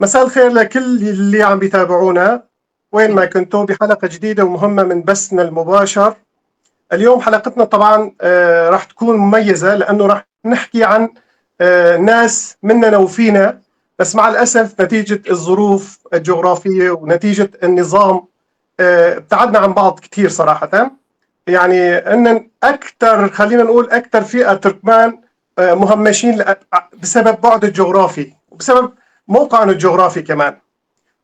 مساء الخير لكل اللي عم بيتابعونا وين ما كنتوا بحلقة جديدة ومهمة من بثنا المباشر. اليوم حلقتنا طبعا راح تكون مميزة لأنه راح نحكي عن ناس مننا وفينا، بس مع الأسف نتيجة الظروف الجغرافية ونتيجة النظام ابتعدنا عن بعض كثير صراحة. يعني أن أكثر، خلينا نقول أكثر فئة تركمان مهمشين بسبب بعد الجغرافي وبسبب موقعنا الجغرافي كمان.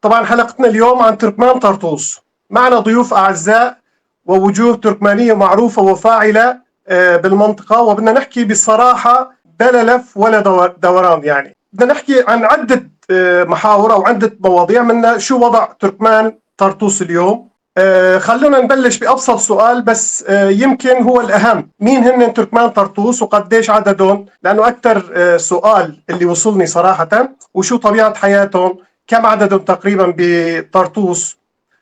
طبعا حلقتنا اليوم عن تركمان طرطوس، معنا ضيوف أعزاء ووجوه تركمانية معروفة وفاعلة بالمنطقة، وبدنا نحكي بصراحة بلا لف ولا دوران. يعني بدنا نحكي عن عدة محاور أو عدة مواضيع، منها شو وضع تركمان طرطوس اليوم. خلونا نبلش بأبسط سؤال، بس يمكن هو الأهم: مين هن تركمان طرطوس وقديش عددهم؟ لأنه أكثر سؤال اللي وصلني صراحة، وشو طبيعة حياتهم، كم عددهم تقريبا بطرطوس.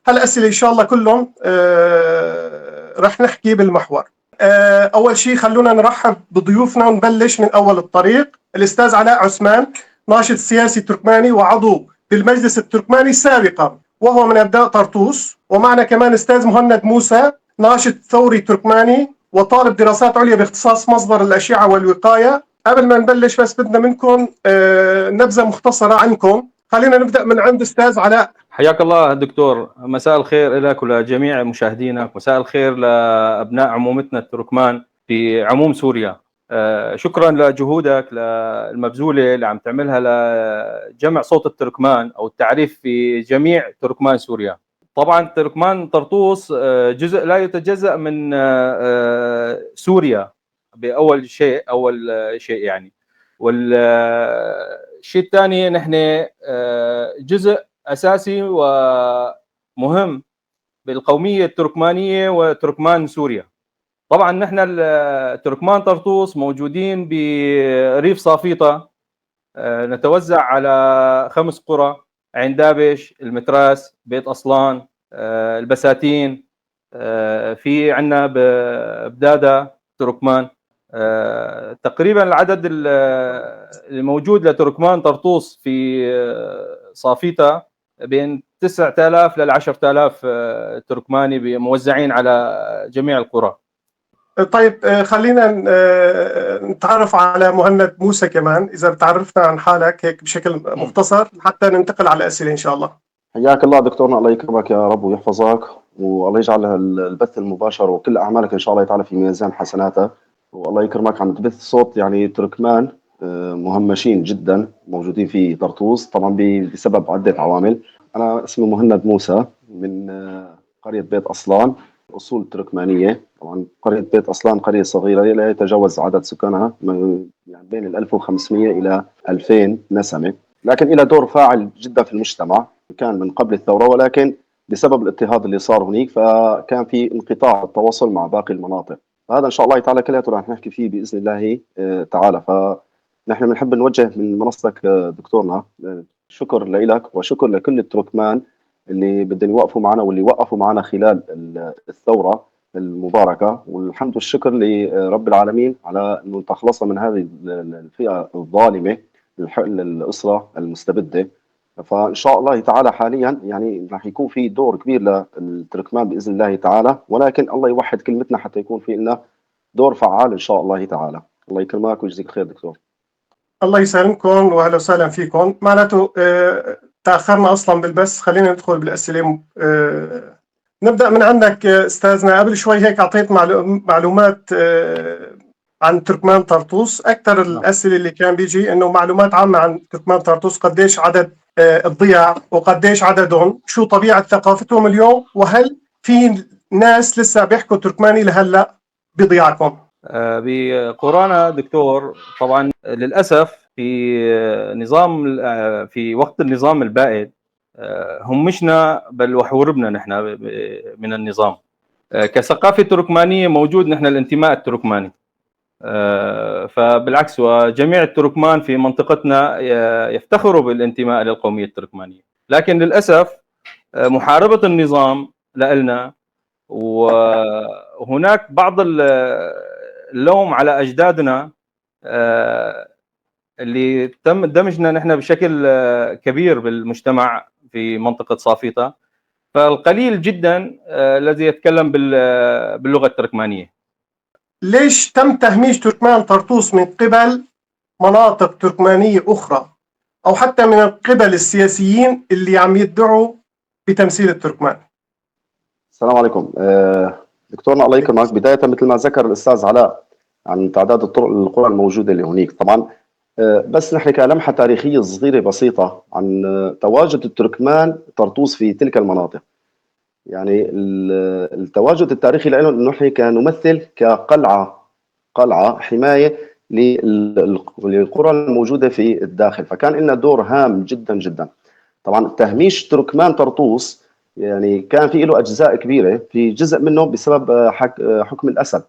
هالأسئلة إن شاء الله كلهم رح نحكي بالمحور. أول شيء خلونا نرحب بضيوفنا ونبلش من أول الطريق. الأستاذ علاء عثمان، ناشط سياسي تركماني وعضو بالمجلس التركماني سابقا وهو من أبناء طرطوس. ومعنا كمان أستاذ مهند موسى، ناشط ثوري تركماني وطالب دراسات عليا باختصاص مصدر الأشعة والوقاية. قبل ما نبلش بس بدنا منكم نبذة مختصرة عنكم. خلينا نبدأ من عند أستاذ علاء. حياك الله دكتور، مساء الخير لك ولجميع مشاهدينك، مساء الخير لأبناء عمومتنا التركمان في عموم سوريا. شكرا لجهودك المبذولة اللي عم تعملها لجمع صوت التركمان أو التعريف في جميع تركمان سوريا. طبعا تركمان طرطوس جزء لا يتجزأ من سوريا بأول شيء يعني. والشيء الثاني نحن جزء أساسي ومهم بالقومية التركمانية وتركمان سوريا. طبعا نحن التركمان طرطوس موجودين بريف صافيطة، نتوزع على 5 قرى: عين دابش، المتراس، بيت أصلان، البساتين، في عنا بدادة تركمان. تقريبا العدد الموجود لتركمان طرطوس في صافيطة بين 9000 ل 10000 تركماني موزعين على جميع القرى. طيب خلينا نتعرف على مهند موسى كمان، إذا بتعرفنا عن حالك هيك بشكل مختصر حتى ننتقل على الأسئلة إن شاء الله. حياك الله دكتورنا، الله يكرمك يا رب ويحفظك، والله يجعل البث المباشر وكل أعمالك إن شاء الله يتعالى في ميزان حسناته، والله يكرمك عم تبث صوت يعني تركمان مهمشين جدا موجودين في طرطوس، طبعا بسبب عدة عوامل. أنا اسمي مهند موسى من قرية بيت أصلان، أصول تركمانية. طبعا قرية بيت أصلان قرية صغيرة لا يتجاوز عدد سكانها يعني بين 1500 إلى 2000 نسمة، لكن إلى دور فاعل جدا في المجتمع. كان من قبل الثورة، ولكن بسبب الاضطهاد اللي صار هناك فكان في انقطاع التواصل مع باقي المناطق. فهذا إن شاء الله تعالى كلياته راح نحكي فيه بإذن الله تعالى. فنحن بنحب نوجه من منصتك دكتورنا شكر لك وشكر لكل التركمان اللي بدهم يوقفوا معنا واللي وقفوا معنا خلال الثورة المباركة، والحمد والشكر لرب العالمين على أنه تخلصنا من هذه الفئة الظالمة، الأسرة المستبدة. فإن شاء الله تعالى حاليا يعني راح يكون في دور كبير للتركمان بإذن الله تعالى، ولكن الله يوحد كلمتنا حتى يكون في لنا دور فعال إن شاء الله تعالى. الله يكرمك ويجزيك خير دكتور. الله يسلمكم واهلا وسهلا فيكم. معناته تاخرنا اصلا بالبث، خلينا ندخل بالاسئله. نبدا من عندك استاذنا. قبل شوي هيك اعطيت معلومات عن تركمان طرطوس. اكثر الاسئله اللي كان بيجي انه معلومات عامه عن تركمان طرطوس: قديش عدد الضياع وقديش عددهم، شو طبيعه ثقافتهم اليوم، وهل في ناس لسه بيحكوا تركماني لهلا بضياعكم؟ بقرانا دكتور، طبعا للاسف في وقت النظام البائد همشنا بل وحوربنا نحن من النظام. كثقافه تركمانيه موجود نحن الانتماء التركماني، فبالعكس وجميع التركمان في منطقتنا يفتخروا بالانتماء للقوميه التركمانيه، لكن للاسف محاربه النظام لنا، وهناك بعض اللوم على أجدادنا اللي تم دمجنا نحن بشكل كبير بالمجتمع في منطقة صافيطة، فالقليل جدا الذي يتكلم باللغة التركمانية. ليش تم تهميش تركمان طرطوس من قبل مناطق تركمانية أخرى أو حتى من قبل السياسيين اللي عم يدعوا بتمثيل التركمان؟ السلام عليكم. دكتورنا الله يكرمك، بداية مثل ما ذكر الأستاذ علاء عن تعداد القرى الموجودة اللي هناك، طبعا بس نحن كلمحة تاريخية صغيرة بسيطة عن تواجد التركمان طرطوس في تلك المناطق. يعني التواجد التاريخي له انه نحن كان نمثل قلعه حمايه للقرى الموجوده في الداخل، فكان لنا دور هام جدا جدا. طبعا تهميش تركمان طرطوس يعني كان في له اجزاء كبيره، في جزء منه بسبب حكم الاسد.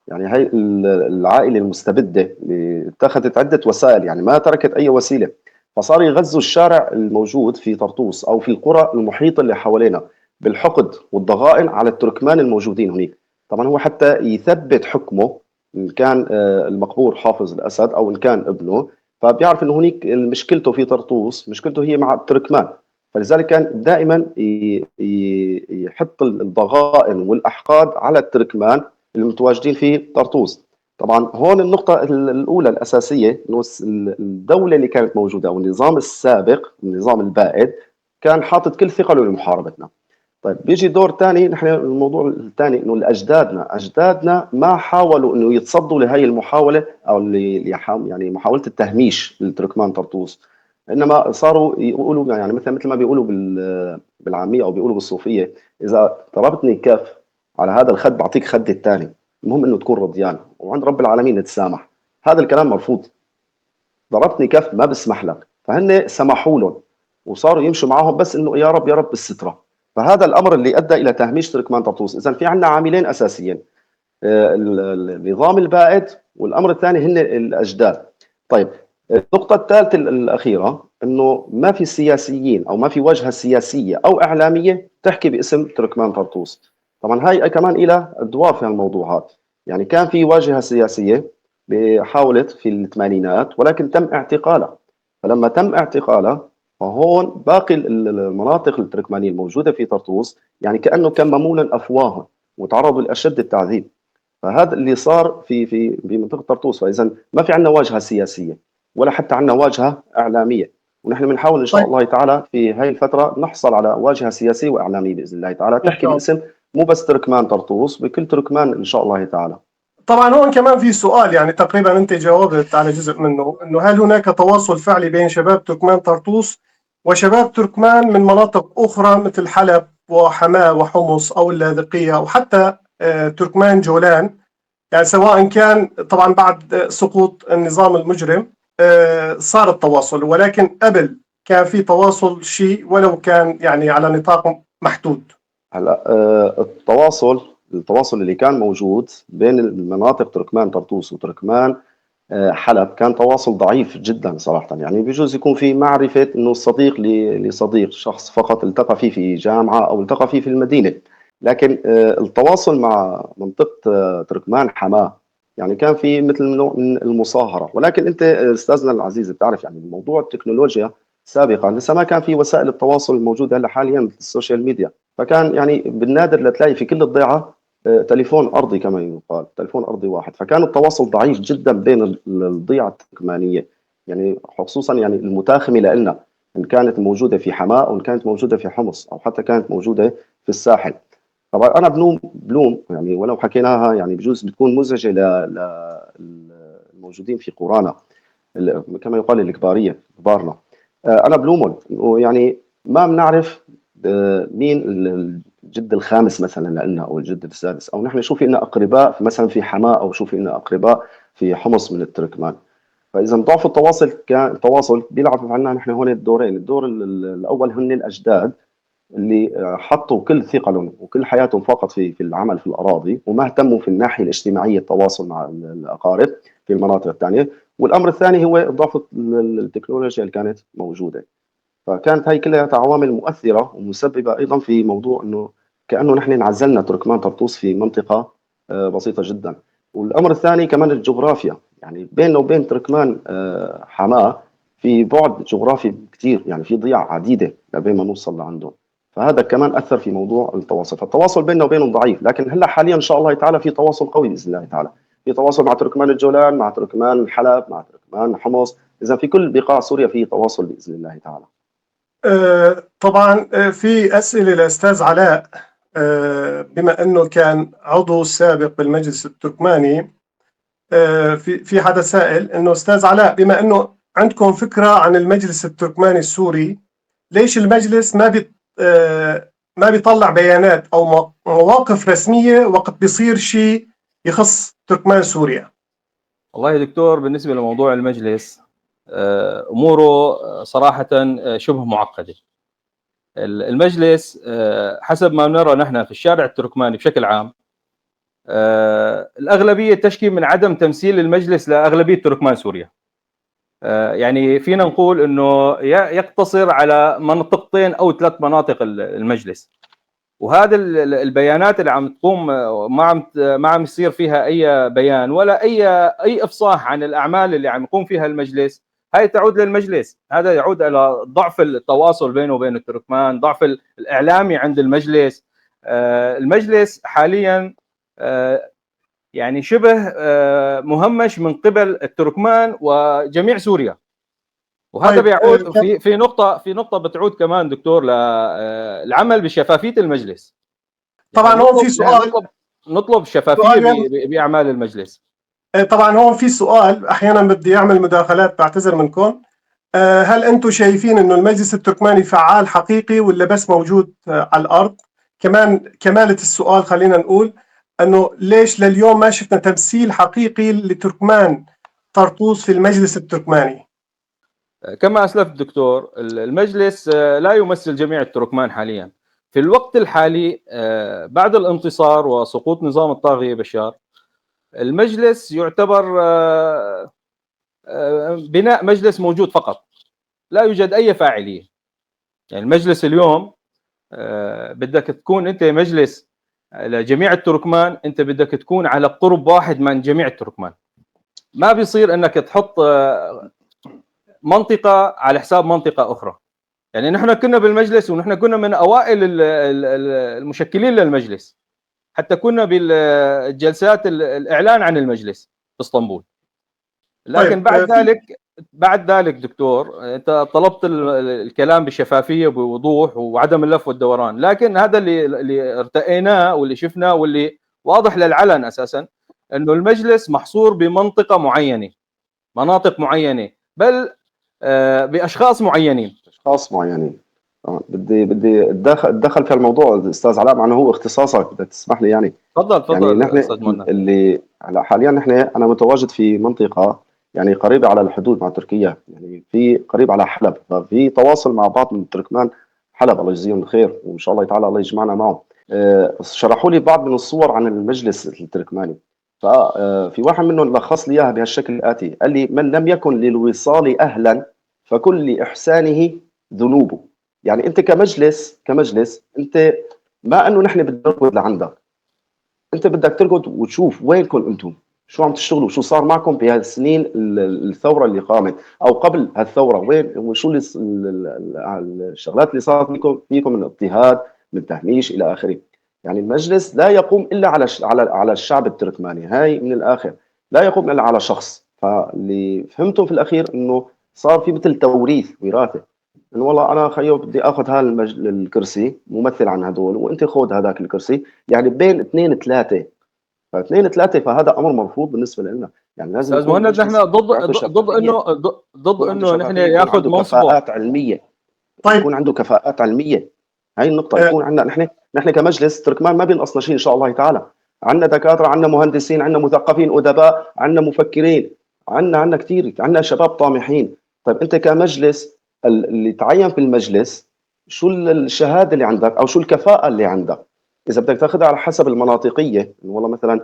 يعني هي العائله المستبده اللي اتخذت عده وسائل، يعني ما تركت اي وسيله، فصاروا يغزوا الشارع الموجود في طرطوس او في القرى المحيطه اللي حوالينا بالحقد والضغائن على التركمان الموجودين هناك. طبعا هو حتى يثبت حكمه، ان كان المقبور حافظ الاسد او ان كان ابنه، فبيعرف انه هناك مشكلته في طرطوس، مشكلته هي مع التركمان، فلذلك كان دائما يحط الضغائن والاحقاد على التركمان المتواجدين في طرطوس. طبعا هون النقطة الأولى الأساسية إنه الدولة اللي كانت موجودة أو النظام السابق، النظام البائد، كان حاطط كل ثقله لمحاربتنا. طيب بيجي دور ثاني، نحن الموضوع الثاني انه اجدادنا ما حاولوا انه يتصدوا لهي المحاوله او يعني محاوله التهميش للتركمان طرطوس، انما صاروا يقولوا يعني مثل ما بيقولوا بالعاميه او بيقولوا بالصوفيه، اذا ضربتني كف على هذا الخد بعطيك خد الثاني، المهم انه تكون رضيان وعند رب العالمين نتسامح. هذا الكلام مرفوض. ضربتني كف ما بسمح لك، فهن سمحوا لهم وصاروا يمشوا معاهم بس انه يا رب يا رب بالستره. فهذا الامر اللي ادى الى تهميش تركمان طرطوس. اذا في عندنا عاملين اساسيين، النظام البائد، والامر الثاني هن الاجداد. طيب النقطه الثالثه الاخيره انه ما في سياسيين او ما في واجهه سياسيه او اعلاميه تحكي باسم تركمان طرطوس. طبعا هاي كمان إلى ادوار في الموضوع هذا. يعني كان في واجهه سياسيه حاولت في الثمانينات ولكن تم اعتقالها، فلما تم اعتقالها فهون باقي المناطق التركمانيه الموجوده في طرطوس يعني كانه كان ممولا افواههم وتعرضوا لاشد التعذيب. فهذا اللي صار في منطقه طرطوس. فاذا ما في عندنا واجهه سياسيه ولا حتى عندنا واجهه اعلاميه، ونحن بنحاول ان شاء طيب الله تعالى في هاي الفتره نحصل على واجهه سياسيه واعلاميه باذن الله تعالى إن تحكي شاء الله. باسم مو بس تركمان طرطوس، بكل تركمان ان شاء الله تعالى. طبعا هون كمان في سؤال، يعني تقريبا أنت جاوبت على جزء منه، أنه هل هناك تواصل فعلي بين شباب تركمان طرطوس وشباب تركمان من مناطق أخرى مثل حلب وحماة وحمص أو اللاذقية أو حتى تركمان جولان؟ يعني سواء كان طبعا بعد سقوط النظام المجرم صار التواصل، ولكن قبل كان في تواصل شيء ولو كان يعني على نطاق محدود. هلا التواصل اللي كان موجود بين المناطق تركمان طرطوس وتركمان حلب كان تواصل ضعيف جدا صراحة. يعني بيجوز يكون في معرفة انه الصديق لصديق، شخص فقط التقى فيه في جامعة او التقى فيه في المدينة، لكن التواصل مع منطقة تركمان حماة يعني كان في مثل نوع من المصاهرة. ولكن انت استاذنا العزيز بتعرف يعني موضوع التكنولوجيا سابقا لسه ما كان في وسائل التواصل الموجودة هلا حاليا مثل السوشيال ميديا، فكان يعني بالنادر لتلاقي في كل الضيعة تليفون أرضي كما يقال، تليفون أرضي واحد، فكان التواصل ضعيف جدا بين الضيعة التركمانية، يعني خصوصا يعني المتاخمة لنا، إن كانت موجودة في حماة أو إن كانت موجودة في حمص أو حتى كانت موجودة في الساحل. طبعا أنا بلوم يعني ولو حكيناها يعني بجوز بتكون مزعجة للموجودين في قرانا، كما يقال الكبارية كبارنا. أنا بلومهم يعني ما بنعرف مين الجد الخامس مثلا لنا او الجد السادس، او نحن شو في لنا اقرباء مثلا في حماة او شو في لنا اقرباء في حمص من التركمان. فاذا ضعف التواصل كان التواصل بيلعب عندنا نحن هون الدورين. الدور الاول هن الاجداد اللي حطوا كل ثقلهم وكل حياتهم فقط في العمل في الاراضي وما اهتموا في الناحيه الاجتماعيه التواصل مع الاقارب في المناطق الثانيه. والامر الثاني هو ضعف التكنولوجيا اللي كانت موجوده. فكانت هاي كلها عوامل مؤثرة ومسببة أيضا في موضوع أنه كأنه نحن انعزلنا تركمان طرطوس في منطقة بسيطة جدا. والأمر الثاني كمان الجغرافيا، يعني بيننا وبين تركمان حماة في بعد جغرافي كتير، يعني في ضياع عديدة لبين ما نوصل لعندهم. فهذا كمان أثر في موضوع التواصل. فالتواصل بيننا وبينهم ضعيف، لكن هلا حاليا إن شاء الله تعالى في تواصل قوي بإذن الله تعالى. في تواصل مع تركمان الجولان، مع تركمان حلب، مع تركمان حمص، إذا في كل بقاع سوريا في تواصل بإذن الله تعالى. طبعا في أسئلة لأستاذ علاء. بما أنه كان عضو سابق بالمجلس التركماني، في حدا سائل أنه أستاذ علاء، بما أنه عندكم فكرة عن المجلس التركماني السوري، ليش المجلس ما بيطلع بيانات أو مواقف رسمية وقت بيصير شيء يخص تركمان سوريا؟ والله يا دكتور، بالنسبة لموضوع المجلس أموره صراحة شبه معقدة. المجلس حسب ما نرى نحن في الشارع التركماني بشكل عام، الأغلبية تشكي من عدم تمثيل المجلس لأغلبية تركمان سوريا. يعني فينا نقول أنه يقتصر على منطقتين أو 3 مناطق المجلس، وهذا البيانات اللي عم تقوم ما عم يصير فيها أي بيان ولا أي إفصاح عن الأعمال اللي عم يقوم فيها المجلس. هاي تعود للمجلس، هذا يعود إلى ضعف التواصل بينه وبين التركمان، ضعف الإعلامي عند المجلس. المجلس حاليا يعني شبه مهمش من قبل التركمان وجميع سوريا. وهذا بيعود في نقطة بتعود كمان دكتور للعمل بشفافية المجلس. طبعا يعني هون في سؤال، نطلب شفافية بأعمال المجلس. طبعا هون في سؤال، احيانا بدي اعمل مداخلات، بعتذر منكم. هل انتم شايفين انه المجلس التركماني فعال حقيقي ولا بس موجود على الارض؟ كمان كمالة السؤال خلينا نقول انه ليش لليوم ما شفنا تمثيل حقيقي لتركمان طرطوس في المجلس التركماني؟ كما أسلفت دكتور، المجلس لا يمثل جميع التركمان حاليا. في الوقت الحالي بعد الانتصار وسقوط نظام الطاغية بشار، المجلس يعتبر بناء مجلس موجود فقط، لا يوجد أي فاعلية. يعني المجلس اليوم بدك تكون أنت مجلس لجميع التركمان، أنت بدك تكون على قرب واحد من جميع التركمان. ما بيصير أنك تحط منطقة على حساب منطقة أخرى. يعني نحن كنا بالمجلس ونحن كنا من أوائل المشكلين للمجلس، حتى كنا بالجلسات الإعلان عن المجلس في اسطنبول. لكن بعد ذلك دكتور، أنت طلبت الكلام بشفافية بوضوح وعدم اللف والدوران، لكن هذا اللي ارتأيناه واللي شفناه واللي واضح للعلن أساسا أنه المجلس محصور بمنطقة معينة، مناطق معينة، بل باشخاص معينين. بدي اتدخل في الموضوع استاذ علاء، مع انه هو اختصاصك، بدك تسمح لي يعني. تفضل يعني استاذ منى. اللي حاليا انا متواجد في منطقه يعني قريبه على الحدود مع تركيا، يعني في قريب على حلب، ففي تواصل مع بعض من التركمان حلب، الله يجزيهم الخير وان شاء الله تعالى الله يجمعنا معهم. شرحوا لي بعض من الصور عن المجلس التركماني، ففي واحد منهم لخص لي اياها بهالشكل الاتي، قال لي: من لم يكن للوصال اهلا فكل لاحسانه ذنوبه. يعني انت كمجلس انت ما انه نحن بدنا نركض لعندك، انت بدك تركض وتشوف وينكم انتم، شو عم تشتغلوا، شو صار معكم بهالسنين الثوره اللي قامت او قبل هالثوره، وين وشو الشغلات اللي صارت فيكم من اضطهاد، من تهميش الى اخره. يعني المجلس لا يقوم الا على الشعب التركماني، هاي من الاخر، لا يقوم الا على شخص. فاللي فهمته في الاخير انه صار في مثل توريث، وراثه، انه والله انا خيو بدي اخذ هذا الكرسي ممثل عن هدول، وانت خذ هذاك الكرسي، يعني بين 2 3 فهذا امر مرفوض بالنسبه لنا. يعني لازم استاذ مهند، نحن ضد انه نحن ياخذ منصبه كفاءات علميه. طيب يكون عنده كفاءات علميه، هاي النقطه. يكون عندنا نحن كمجلس تركمان ما بينقصنا شيء ان شاء الله تعالى. عندنا دكاتره، عندنا مهندسين، عندنا مثقفين ادباء، عندنا مفكرين، عندنا كثير، عندنا شباب طامحين. طيب انت كمجلس اللي تعين في المجلس، شو الشهاده اللي عندك او شو الكفاءه اللي عندك؟ اذا بدك تاخذها على حسب المناطقيه، والله مثلا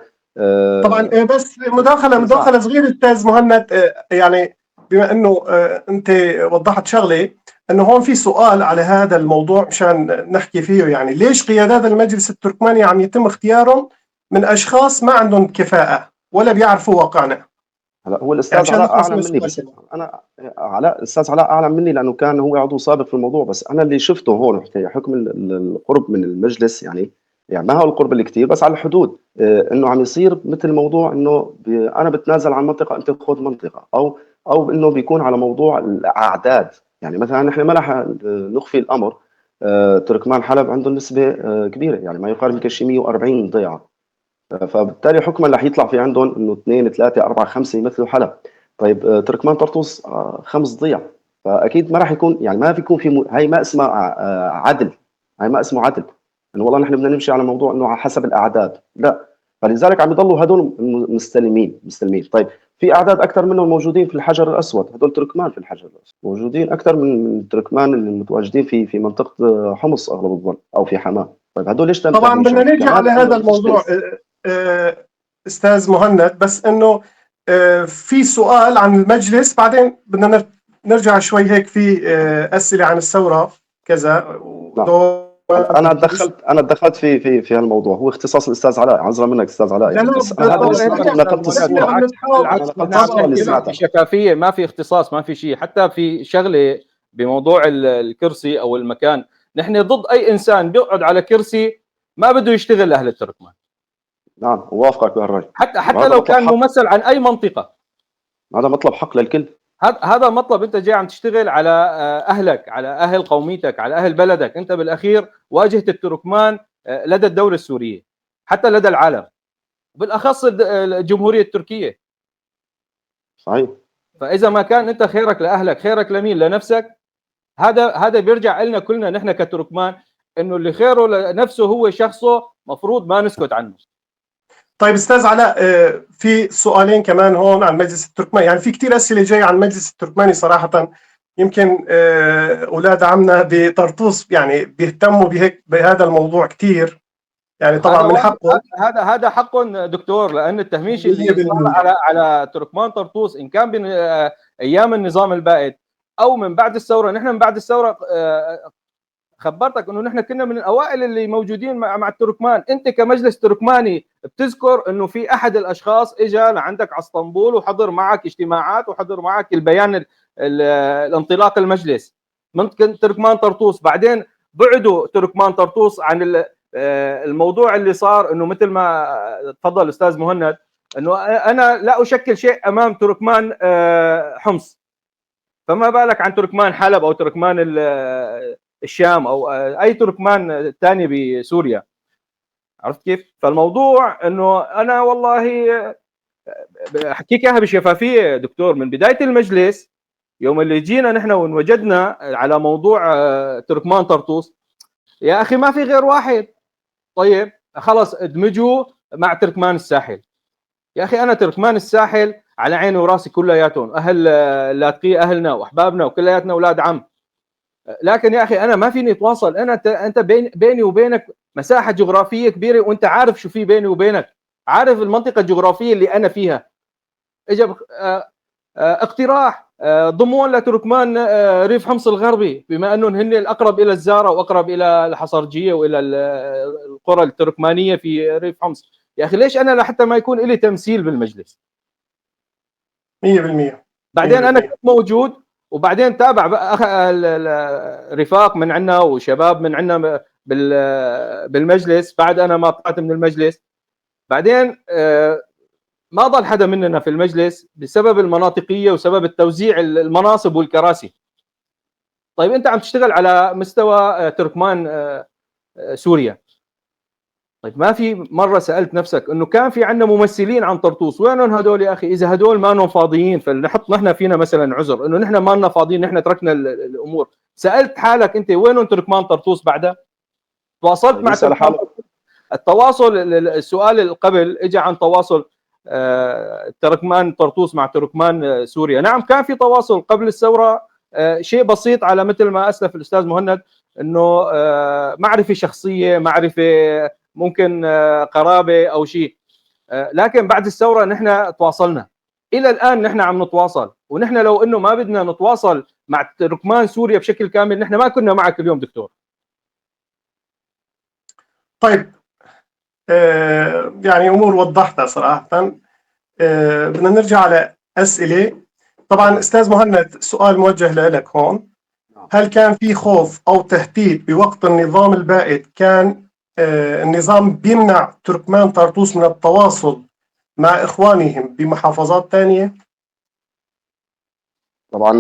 طبعا بس مداخله صغيره استاذ مهند. يعني بما انه انت وضحت شغله، انه هون في سؤال على هذا الموضوع مشان نحكي فيه. يعني ليش قيادات المجلس التركماني عم يتم اختيارهم من اشخاص ما عندهم كفاءه ولا بيعرفوا واقعنا؟ هلا هو يعني الاستاذ مشان علاء نخلص من اعلم مني، السؤال بس كمان. انا الاستاذ علاء اعلم مني لانه كان هو عضو سابق في الموضوع، بس انا اللي شفته هون حكم القرب من المجلس، يعني ما هو القرب اللي كثير بس على الحدود، انه عم يصير مثل موضوع انه انا بتنازل عن منطقه انت خذ منطقه، او انه بيكون على موضوع الاعداد. يعني مثلا نحن ما رح نخفي الامر، تركمان حلب عندهم نسبه كبيره، يعني ما يقارب يمكن شي 140 ضيعه، فبالتالي حكما رح يطلع في عندهم انه 2 3 4 5 يمثلوا حلب. طيب تركمان طرطوس 5 ضيع، فاكيد ما راح يكون، يعني ما في يكون في هي ما اسمها عدل، هي ما اسمه عدل انه والله نحن بدنا نمشي على موضوع انه على حسب الاعداد، لا. فلذلك عم يضلوا هدول مستلمين. طيب في اعداد اكثر منهم موجودين في الحجر الاسود، هدول تركمان في الحجر الاسود موجودين اكثر من التركمان اللي متواجدين في منطقه حمص اغلب الظن او في حماه. طيب هدول ليش ما طبعا بدنا بتهميشهم نرجع كمان على انه هذا الموضوع المجلس؟ استاذ مهند، بس انه في سؤال عن المجلس، بعدين بدنا نرجع شوي هيك في اسئله عن الثوره كذا نعم. ودور هلا انا المجلس. دخلت في هالموضوع، هو اختصاص الاستاذ علاء، عذرا منك استاذ علاء لا يعني، لا بس انا هذا اللي الله سمعته يهديك بالضبط، استاذ ونقلت مهند، الصوت. نحن عم بالعكس، نتحاور انا بالعكس نقلت نحن عم الصوت اللي نحكي طبعا. في سمعته. شفافيه، ما في اختصاص، ما في شيء. حتى في شغله بموضوع الكرسي او المكان، نحن ضد اي انسان بيقعد على كرسي ما بده يشتغل لاهل التركمان، نعم اوافقك بهالراي، حتى وهذا لو مطلب كان حق، ممثل عن اي منطقه. هذا مطلب حق للكل. هذا مطلب، انت جاي عم تشتغل على اهلك، على اهل قوميتك، على اهل بلدك. انت بالاخير واجهت التركمان لدى الدوله السوريه، حتى لدى العالم، بالاخص الجمهوريه التركيه. صحيح. فاذا ما كان انت خيرك لاهلك، خيرك لمين؟ لنفسك. هذا بيرجع لنا كلنا نحن كتركمان، انه اللي خيره لنفسه هو شخصه، مفروض ما نسكت عنه. طيب استاذ علاء، في سؤالين كمان هون عن المجلس التركماني، يعني في كثير اسئله جايه عن المجلس التركماني صراحه. يمكن اولاد عمنا بطرطوس يعني بيهتموا بهذا الموضوع كثير، يعني طبعا هذا من واجب، حقهم. هذا حقهم دكتور، لان التهميش اللي صار 100%. على تركمان طرطوس، ان كان بين ايام النظام البائد او من بعد الثوره. نحن من بعد الثوره خبرتك انه نحن كنا من الاوائل اللي موجودين مع التركمان. انت كمجلس تركماني بتذكر انه في احد الاشخاص اجى لعندك على اسطنبول وحضر معك اجتماعات وحضر معك البيان الانطلاق المجلس من تركمان طرطوس. بعدين بعدوا تركمان طرطوس عن الموضوع اللي صار، انه مثل ما تفضل استاذ مهند، انه انا لا اشكل شيء امام تركمان حمص، فما بالك عن تركمان حلب او تركمان الشام او اي تركمان ثاني بسوريا. عرفت كيف؟ فالموضوع انه انا والله احكيك اياها بشفافيه دكتور، من بدايه المجلس يوم اللي جينا نحن وانوجدنا على موضوع تركمان طرطوس، يا اخي ما في غير واحد. طيب خلص ادمجوا مع تركمان الساحل. يا اخي انا تركمان الساحل على عيني وراسي كلياتهم، اهل لاذقيه اهلنا واحبابنا وكلياتنا اولاد عم. لكن يا اخي انا ما فيني اتواصل، انت بيني وبينك مساحه جغرافيه كبيره، وانت عارف شو في بيني وبينك، عارف المنطقه الجغرافيه اللي انا فيها. اجى اقتراح ضمون لتركمان ريف حمص الغربي، بما انهم هن الاقرب الى الزاره واقرب الى الحصرجيه والى القرى التركمانيه في ريف حمص. يا اخي ليش انا لحتى ما يكون لي تمثيل بالمجلس؟ 100%. بعدين انا كنت موجود، وبعدين تابع بقى رفاق من عندنا وشباب من عندنا بالمجلس بعد انا ما طلعت من المجلس. بعدين ما ضل حدا مننا في المجلس بسبب المناطقيه وسبب التوزيع المناصب والكراسي. طيب انت عم تشتغل على مستوى تركمان سوريا. طيب ما في مره سالت نفسك انه كان في عندنا ممثلين عن طرطوس، وينهم هدول يا اخي؟ اذا هدول ما لهم فاضيين فلنحط نحن فينا مثلا عذر انه نحن ما لنا فاضيين، نحن تركنا الامور. سالت حالك انت وينهم تركمان طرطوس بعدها؟ تواصلت مع يسأل تركمان حاله. التواصل، السؤال اللي قبل اجى عن تواصل تركمان طرطوس مع تركمان سوريا. نعم كان في تواصل قبل الثوره، شيء بسيط، على مثل ما اسلف الاستاذ مهند انه معرفه شخصيه، معرفه ممكن قرابه او شيء. لكن بعد الثوره نحن تواصلنا، الى الان نحن عم نتواصل. ونحن لو انه ما بدنا نتواصل مع تركمان سوريا بشكل كامل نحن ما كنا معك اليوم دكتور. طيب يعني امور وضحتها صراحه. بدنا نرجع على أسئلة. طبعا أستاذ مهند، سؤال موجه لك هون. هل كان في خوف أو تهديد بوقت النظام البائد؟ كان النظام بيمنع تركمان طرطوس من التواصل مع إخوانهم بمحافظات ثانية؟ طبعا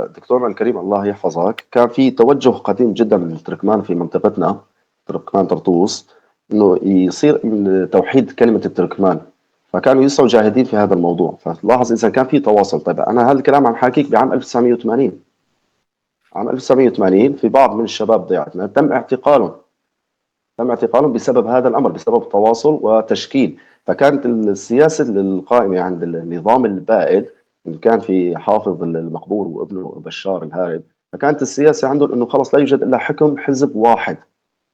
دكتورنا الكريم الله يحفظك، كان في توجه قديم جدا للتركمان في منطقتنا، تركمان طرطوس، انه يصير توحيد كلمه التركمان، فكانوا يسعوا جاهدين في هذا الموضوع. فلاحظ اذا كان في تواصل. طيب انا هذا الكلام عم حاكيك بعام 1980. عام 1980 في بعض من الشباب ضيعتنا تم اعتقالهم بسبب هذا الامر، بسبب تواصل وتشكيل. فكانت السياسه القائمه عند النظام البائد، اللي كان في حافظ المقبور وابنه بشار الهارب، فكانت السياسه عندهم انه خلص لا يوجد الا حكم حزب واحد،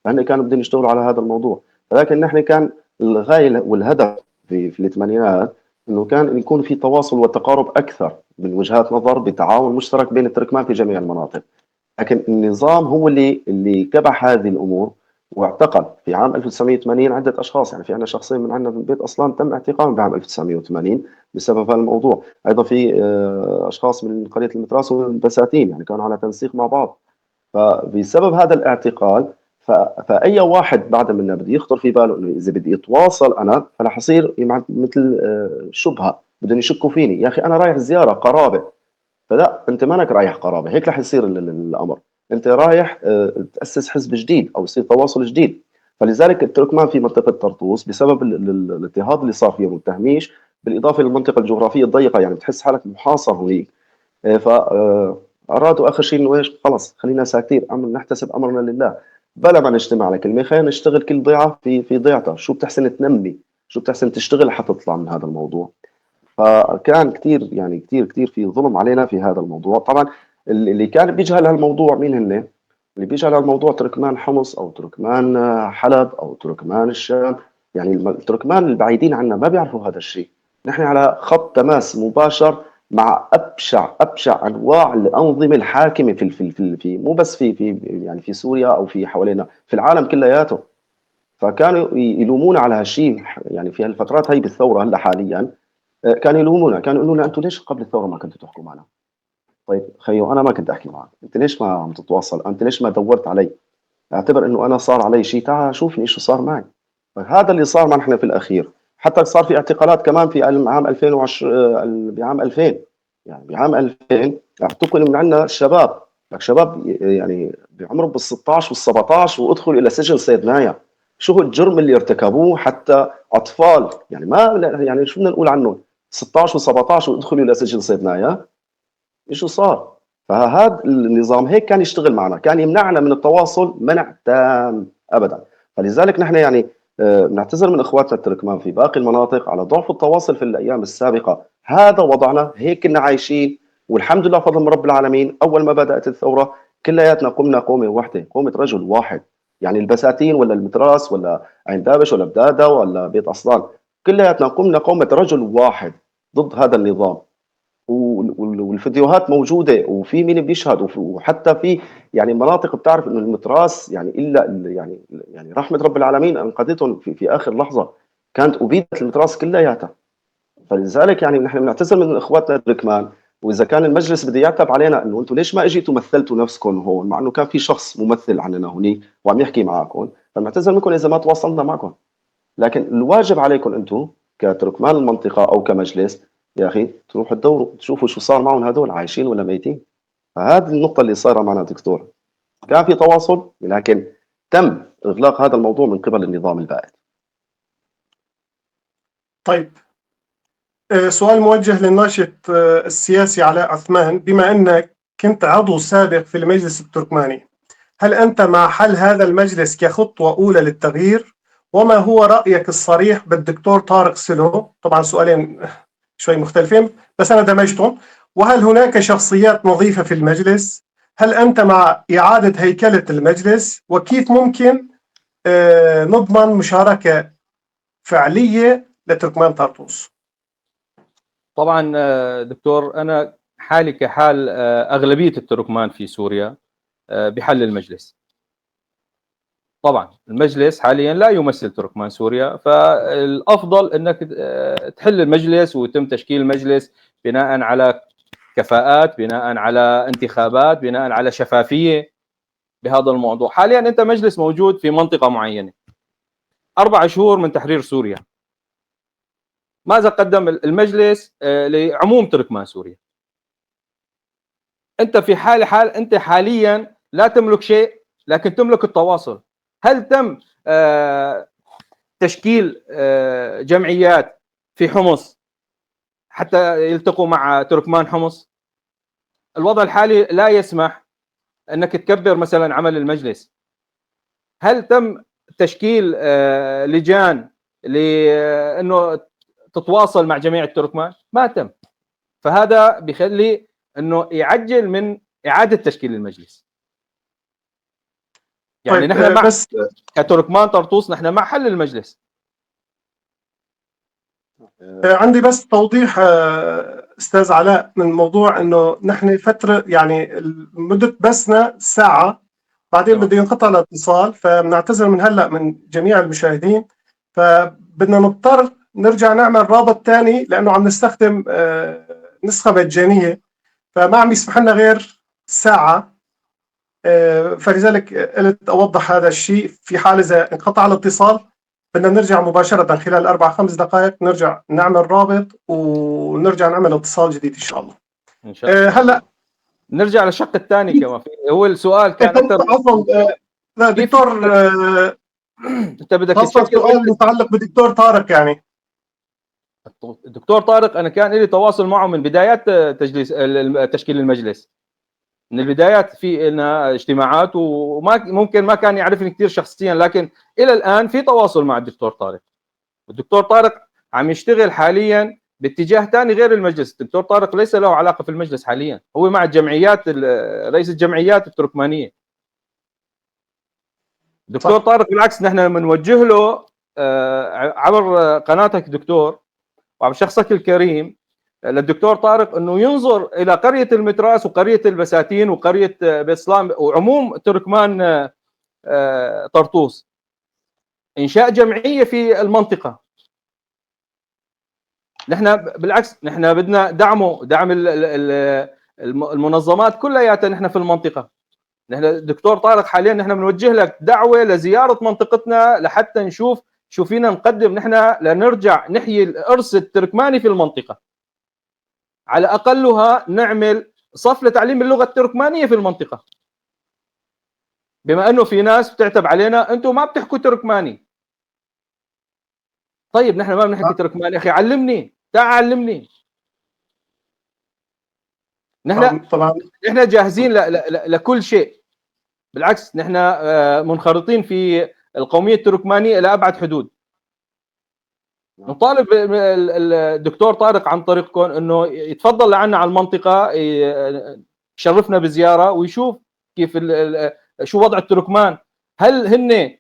فهن كانوا بدهم يشتغلوا على هذا الموضوع. ولكن نحن كان الغايه والهدف في الثمانينات انه كان يكون في تواصل وتقارب اكثر من وجهات نظر بتعاون مشترك بين التركمان في جميع المناطق. لكن النظام هو اللي كبح هذه الامور، واعتقل في عام 1980 عده اشخاص. يعني في عندنا شخصين من عندنا في البيت اصلا تم اعتقالهم بعام 1980 بسبب هذا الموضوع. ايضا في اشخاص من قريه المتراس والبساتين يعني كانوا على تنسيق مع بعض. فبسبب هذا الاعتقال فاي واحد بعد منا بده يخطر في باله انه اذا بدي اتواصل انا فرح اصير مثل شبهه، بدهم يشكوا فيني. يا اخي انا رايح زياره قرابه، فلا انت مانك رايح قرابه، هيك رح يصير الامر. انت رايح تاسس حزب جديد او يصير تواصل جديد. فلذلك التركمان في منطقه طرطوس بسبب الاضطهاد اللي صار فيهم والتهميش، بالاضافه للمنطقه الجغرافيه الضيقه، يعني بتحس حالك محاصر هنيك. فارادوا اخر شيء انه ايش، خلص خلينا ساكتين، نحتسب امرنا لله، بلا ما نجتمع على كلمه، خلينا نشتغل كل ضيعه في ضيعتها، شو بتحسن تنمي، شو بتحسن تشتغل حتى تطلع من هذا الموضوع. فكان كثير يعني كثير في ظلم علينا في هذا الموضوع. طبعا اللي كان بيجهل هالموضوع مين هن؟ اللي بيجهل هالموضوع تركمان حمص او تركمان حلب او تركمان الشام. يعني التركمان البعيدين عنا ما بيعرفوا هذا الشيء. نحن على خط تماس مباشر مع ابشع انواع الانظمه الحاكمه في مو بس في يعني في سوريا او في حوالينا، في العالم كلياته. فكانوا يلومون على هالشيء يعني في هالفترات هي بالثوره هلا حاليا. كانوا يلومونا، كانوا يقولوا لنا انتم ليش قبل الثوره ما كنتوا تحكوا معنا؟ طيب خيو انا ما كنت احكي معك، انت ليش ما عم تتواصل؟ انت ليش ما دورت علي؟ اعتبر انه انا صار علي شيء، تعال شوفني ايش صار معي. فهذا اللي صار معنا في الاخير. حتى صار في اعتقالات كمان في عام 2010، بعام 2000 يعني بعام 2000 اعتقل من عندنا شباب، لك شباب يعني بعمرهم بال 16 وال 17 وادخلوا الى سجن صيدنايا. شو هو الجرم اللي ارتكبوه؟ حتى اطفال يعني ما يعني شو بدنا نقول عنهم 16 و17 وادخلوا الى سجن صيدنايا. ايش صار؟ فهذا النظام هيك كان يشتغل معنا، كان يمنعنا من التواصل منع تام ابدا. فلذلك نحن يعني بنعتذر من اخواتنا التركمان في باقي المناطق على ضعف التواصل في الايام السابقه. هذا وضعنا، هيك كنا عايشين، والحمد لله فضل من رب العالمين. اول ما بدات الثوره كلياتنا قمنا قومه واحده، قومه رجل واحد. يعني البساتين ولا المتراس ولا عين دابش ولا بداده ولا بيت اصلان، كلياتنا قمنا قومه رجل واحد ضد هذا النظام. والفيديوهات موجوده وفي مين بيشهد، وحتى في يعني مناطق بتعرف انه المتراس يعني الا يعني رحمه رب العالمين انقذتهم في اخر لحظه، كانت ابيدت المتراس كلياتها. فلذلك يعني نحن بنعتذر من اخواتنا التركمان. واذا كان المجلس بده يعتب علينا انه انتم ليش ما اجيتوا مثلتوا نفسكم هون، مع انه كان في شخص ممثل عننا هونيك وعم يحكي معكم، فبنعتذر منكم اذا ما تواصلنا معكم. لكن الواجب عليكم انتم كتركمان المنطقه او كمجلس، يا اخي تروحوا تدوروا تشوفوا شو صار معهم، هذول عايشين ولا ميتين. فهذه النقطه اللي صايره معنا دكتور، كان في تواصل لكن تم اغلاق هذا الموضوع من قبل النظام البائد. طيب، سؤال موجه للناشط السياسي علاء عثمان. بما أنك كنت عضو سابق في المجلس التركماني، هل أنت مع حل هذا المجلس كخطوة أولى للتغيير؟ وما هو رأيك الصريح بالدكتور طارق سلو؟ طبعا سؤالين شوي مختلفين بس أنا دمجتهم. وهل هناك شخصيات نظيفة في المجلس؟ هل أنت مع إعادة هيكلة المجلس؟ وكيف ممكن نضمن مشاركة فعلية لتركمان طرطوس؟ طبعا دكتور، انا حالي كحال اغلبيه التركمان في سوريا بحل المجلس. طبعا المجلس حاليا لا يمثل تركمان سوريا، فالافضل انك تحل المجلس ويتم تشكيل المجلس بناء على كفاءات، بناء على انتخابات، بناء على شفافيه بهذا الموضوع. حاليا انت مجلس موجود في منطقه معينه 4 شهور من تحرير سوريا، ماذا قدم المجلس لعموم تركمان سوريا؟ انت في حال انت حاليا لا تملك شيء لكن تملك التواصل. هل تم تشكيل جمعيات في حمص حتى يلتقوا مع تركمان حمص؟ الوضع الحالي لا يسمح انك تكبر مثلا عمل المجلس. هل تم تشكيل لجان لانه تتواصل مع جميع التركمان؟ ما تم. فهذا بيخلي انه يعجل من اعاده تشكيل المجلس. يعني طيب نحن مع بس كتركمان طرطوس نحن مع حل المجلس. عندي بس توضيح استاذ علاء من موضوع انه نحن فتره يعني مده بسنا ساعه، بعدين بده ينقطع الاتصال، فبنعتذر من هلا من جميع المشاهدين، فبدنا نضطر نرجع نعمل رابط ثاني لانه عم نستخدم نسخه مجانيه، فما عم يسمح لنا غير ساعه. فلذلك قلت اوضح هذا الشيء، في حال اذا انقطع الاتصال بدنا نرجع مباشره خلال 4-5 دقائق، نرجع نعمل رابط ونرجع نعمل اتصال جديد ان شاء الله. ان شاء الله. هلا نرجع للشق الثاني كمان. هو السؤال كان اكثر عفوا لا دكتور انت بدك خاصة تشكل سؤال متعلق بدكتور طارق. يعني الدكتور طارق انا كان لي تواصل معه من بدايات تشكيل المجلس، من البدايات في لنا اجتماعات، وما ممكن ما كان يعرفني كثير شخصيا، لكن الى الان في تواصل مع الدكتور طارق. الدكتور طارق عم يشتغل حاليا باتجاه ثاني غير المجلس. الدكتور طارق ليس له علاقه في المجلس حاليا، هو مع الجمعيات، رئيس الجمعيات التركمانيه. الدكتور طارق بالعكس نحن بنوجه له عبر قناتك دكتور وعبر شخصك الكريم للدكتور طارق انه ينظر الى قريه المتراس وقريه البساتين وقريه بيت سلام وعموم تركمان طرطوس، انشاء جمعيه في المنطقه. نحن بالعكس نحن بدنا دعم المنظمات كلياتها نحن في المنطقه. نحن الدكتور طارق حاليا نحن بنوجه لك دعوه لزياره منطقتنا لحتى نشوف شو فينا نقدم نحن لنرجع نحيي الارث التركماني في المنطقه. على اقلها نعمل صف لتعليم اللغه التركمانيه في المنطقه، بما انه في ناس بتعتب علينا انتم ما بتحكوا تركماني. طيب نحن ما بنحكي تركماني، اخي علمني، تعال علمني. نحن طبعا نحن جاهزين لكل شيء. بالعكس نحن منخرطين في القوميه التركمانيه الى ابعد حدود. نطالب الدكتور طارق عن طريقكم انه يتفضل لعنا على المنطقه، يشرفنا بزياره ويشوف كيف شو وضع التركمان. هل هن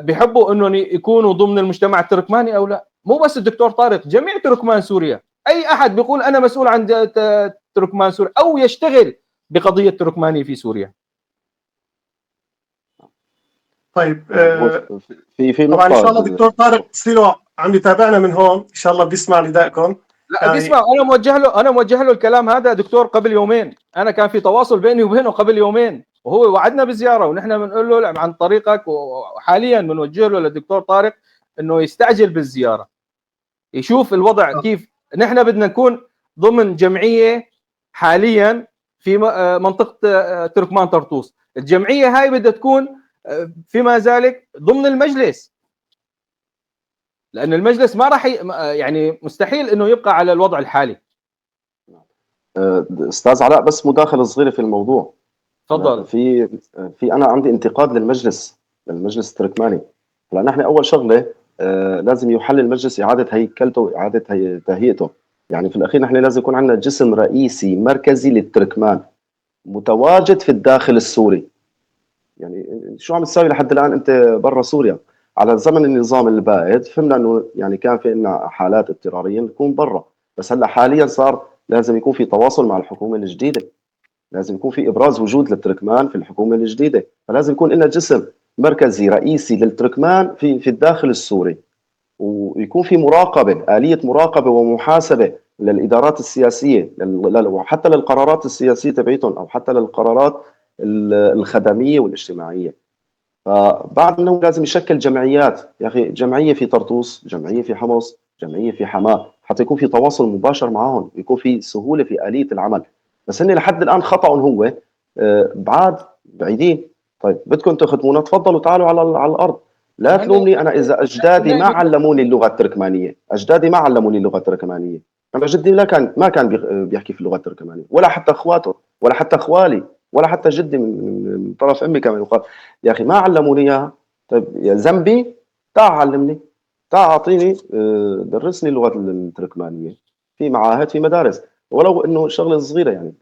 بيحبوا انه يكونوا ضمن المجتمع التركماني او لا؟ مو بس الدكتور طارق، جميع تركمان سوريا. اي احد بيقول انا مسؤول عن تركمان سوريا او يشتغل بقضيه تركمانيه في سوريا. طيب في طبعا ان شاء الله دكتور طارق سيلو عم يتابعنا من هون، ان شاء الله بيسمع ندائكم. لا يعني بيسمع. انا موجه له الكلام هذا دكتور قبل يومين. انا كان في تواصل بيني وبينه قبل يومين، وهو وعدنا بزياره ونحن بنقول له عن طريقك، وحاليا بنوجه له للدكتور طارق انه يستعجل بالزياره، يشوف الوضع كيف. نحن بدنا نكون ضمن جمعيه حاليا في منطقه تركمان طرطوس. الجمعيه هاي بدها تكون فيما ذلك ضمن المجلس، لأن المجلس ما راح يعني مستحيل إنه يبقى على الوضع الحالي. أستاذ علاء بس مداخلة صغيرة في الموضوع. تفضل. في أنا عندي انتقاد للمجلس التركماني. هلا نحن أول شغلة لازم يحل المجلس إعادة هيكلته وإعادة تهيئته. يعني في الأخير نحن لازم يكون عندنا جسم رئيسي مركزي للتركمان متواجد في الداخل السوري. يعني شو عم تساوي لحد الآن أنت برا سوريا؟ على زمن النظام البائد فهمنا انه يعني كان في لنا حالات اضطراريه نكون برا، بس هلا حاليا صار لازم يكون في تواصل مع الحكومه الجديده، لازم يكون في ابراز وجود للتركمان في الحكومه الجديده، فلازم يكون لنا جسم مركزي رئيسي للتركمان في الداخل السوري، ويكون في مراقبه، اليه مراقبه ومحاسبه للادارات السياسيه وحتى للقرارات السياسيه تبعيتهم، او حتى للقرارات الخدميه والاجتماعيه. فبعد انه لازم يشكل جمعيات، يا اخي جمعيه في طرطوس، جمعيه في حمص، جمعيه في حماه، حتى يكون في تواصل مباشر معهم، يكون في سهوله في اليه العمل. بس هن لحد الان خطأهم هو بعيدين. طيب بدكم تخدمونا، تفضلوا تعالوا على الارض. لا تلومني انا اذا اجدادي ما علموني اللغه التركمانيه، اجدادي ما علموني اللغه التركمانيه. انا جدي ما كان بيحكي في اللغه التركمانيه، ولا حتى اخواته، ولا حتى اخوالي، ولا حتى جدي من طرف امي كمان يقال. يا اخي ما علموني اياها. طيب يا ذنبي؟ تعال علمني، تعال اعطيني درسني اللغه التركمانيه في معاهد، في مدارس، ولو انه شغله صغيره يعني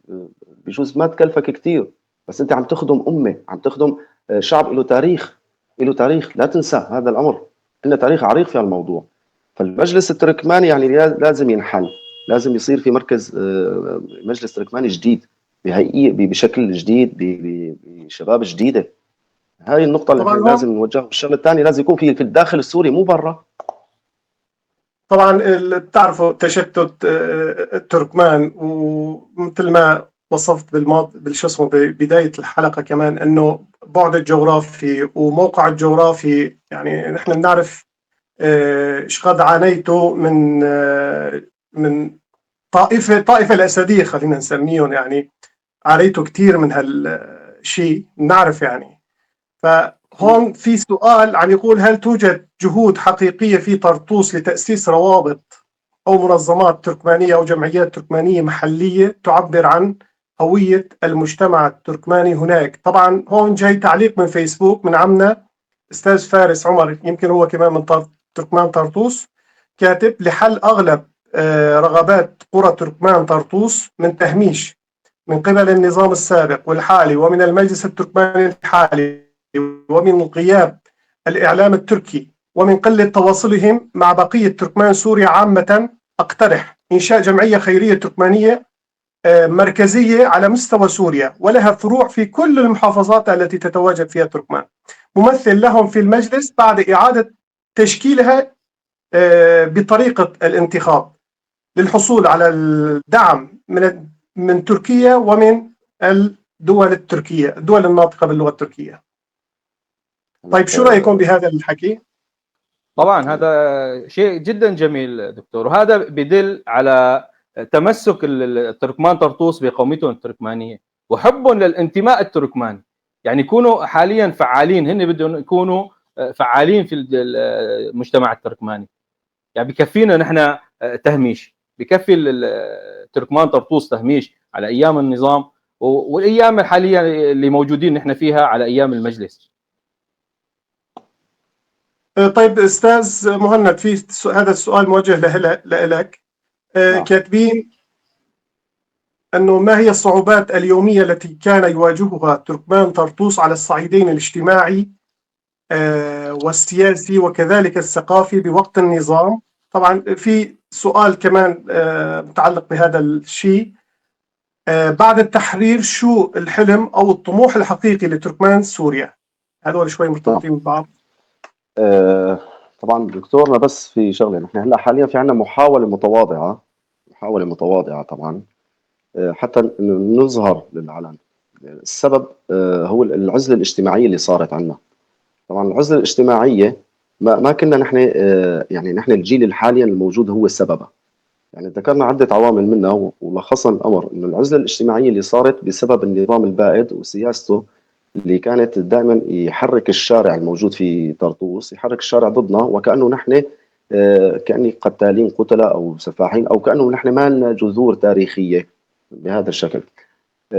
بجوز ما تكلفك كثير، بس انت عم تخدم امه، عم تخدم شعب له تاريخ، له تاريخ، لا تنسى هذا الامر. لنا تاريخ عريق في الموضوع. فالمجلس التركماني يعني لازم ينحل، لازم يصير في مركز مجلس تركماني جديد، بهيئه بشكل جديد، بشباب جديده. هاي النقطة اللي طبعا احنا هون لازم نوجهها. الشغلة الثانية لازم يكون في الداخل السوري مو برا. طبعا بتعرفوا تشتت التركمان، ومثل ما وصفت بالشو اسمه ببداية الحلقة كمان، انه بعد الجغرافي وموقع الجغرافي. يعني نحن بنعرف ايش قد عانيتوا من طائفة الأسدية، خلينا نسميهم. يعني عانيتوا كثير من هالشيء، بنعرف يعني. فهون في سؤال عم يقول: هل توجد جهود حقيقية في طرطوس لتأسيس روابط أو منظمات تركمانية أو جمعيات تركمانية محلية تعبر عن هوية المجتمع التركماني هناك؟ طبعا هون جاي تعليق من فيسبوك من عمنا أستاذ فارس عمر، يمكن هو كمان من تركمان طرطوس، كاتب: لحل أغلب رغبات قرى تركمان طرطوس من تهميش من قبل النظام السابق والحالي، ومن المجلس التركماني الحالي، ومن غياب الإعلام التركي، ومن قلة تواصلهم مع بقية تركمان سوريا عامة، أقترح إنشاء جمعية خيرية تركمانية مركزية على مستوى سوريا، ولها فروع في كل المحافظات التي تتواجد فيها تركمان، ممثل لهم في المجلس بعد إعادة تشكيلها بطريقة الانتخاب، للحصول على الدعم من تركيا ومن الدول التركية، الدول الناطقة باللغة التركية. طيب شو رأيكم بهذا الحكي؟ طبعا هذا شيء جدا جميل دكتور، وهذا بدل على تمسك التركمان طرطوس بقوميتهم التركمانيه وحبهم للانتماء التركماني. يعني يكونوا حاليا فعالين، هن بدهم يكونوا فعالين في المجتمع التركماني. يعني بكفينا نحن تهميش، بكفي التركمان طرطوس تهميش على ايام النظام، والايام الحاليه اللي موجودين نحن فيها على ايام المجلس. طيب أستاذ مهند، في هذا السؤال موجه لك. كاتبين أنه: ما هي الصعوبات اليومية التي كان يواجهها تركمان طرطوس على الصعيدين الاجتماعي والسياسي وكذلك الثقافي بوقت النظام؟ طبعا في سؤال كمان متعلق بهذا الشيء: بعد التحرير شو الحلم أو الطموح الحقيقي لتركمان سوريا؟ هذول شوي مرتبطين ببعض. طبعا دكتورنا، بس في شغله، نحن هلا حاليا في عندنا محاوله متواضعه طبعا، حتى نظهر للعلن. السبب هو العزله الاجتماعيه اللي صارت عندنا. طبعا العزله الاجتماعيه ما كنا نحن يعني نحن الجيل الحالي الموجود هو السبب. يعني ذكرنا عده عوامل منها، ولخصنا الامر انه العزله الاجتماعيه اللي صارت بسبب النظام البائد وسياسته اللي كانت دائما يحرك الشارع الموجود في طرطوس، يحرك الشارع ضدنا، وكأنه نحن كأني قتالين قتلة أو سفاحين، أو كأنه نحن ما لنا جذور تاريخية بهذا الشكل.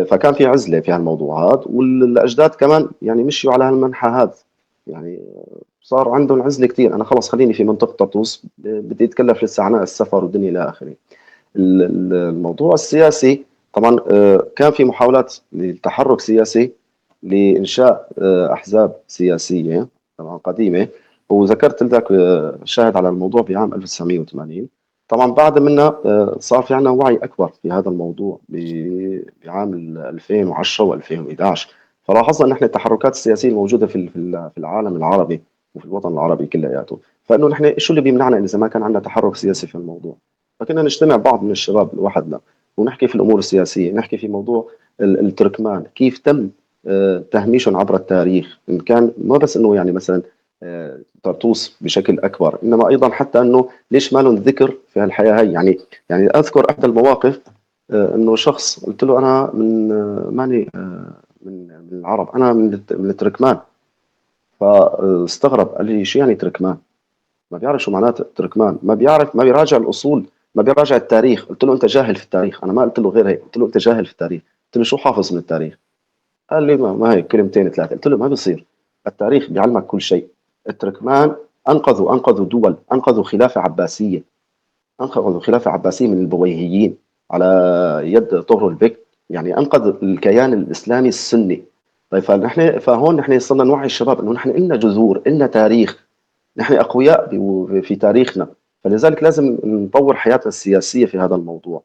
فكان في عزلة في هالموضوعات، والأجداد كمان يعني مشيوا على هالمنحى هذا. يعني صار عندهم عزلة كثير، أنا خلص خليني في منطقة طرطوس، بدي أتكلف لسه عناء السفر والدنيا إلى آخره. الموضوع السياسي طبعا كان في محاولات للتحرك سياسي لإنشاء أحزاب سياسية طبعا قديمة، وذكرت لك شاهد على الموضوع بعام 1980. طبعا بعد منها صار في عندنا وعي أكبر في هذا الموضوع بعام 2010 و2011. فلاحظنا أن احنا التحركات السياسية الموجودة في العالم العربي وفي الوطن العربي كلياته، فإنه نحن شو اللي بيمنعنا إذا ما كان عندنا تحرك سياسي في الموضوع؟ فكنا نجتمع بعض من الشباب لوحدنا ونحكي في الامور السياسيه، نحكي في موضوع التركمان كيف تم تهميشهم عبر التاريخ، ان كان ما بس انه يعني مثلا طرطوس بشكل اكبر، انما ايضا حتى انه ليش ما لهم ذكر في هالحياه هي. يعني اذكر احدى المواقف انه شخص قلت له انا من ماني من العرب، انا من التركمان. فاستغرب، قال لي شو يعني تركمان؟ ما بيعرف شو معناته تركمان، ما بيعرف، ما بيراجع الاصول، ما بيراجع التاريخ. قلت له انت جاهل في التاريخ. انا ما قلت له غير هيك، قلت له انت جاهل في التاريخ. قلت له شو حافظ من التاريخ؟ قال لي ما هيك كلمتين ثلاثه. قلت له ما بيصير، التاريخ بيعلمك كل شيء. التركمان انقذوا دول، انقذوا خلافه عباسيه، انقذوا خلافه عباسيه من البويهيين على يد طغرل البك، يعني انقذ الكيان الاسلامي السني. طيب فهون نحن صرنا نوعي الشباب انه نحن لنا جذور، لنا تاريخ، نحن اقوياء في تاريخنا. فلذلك لازم نطور حياتنا السياسيه في هذا الموضوع.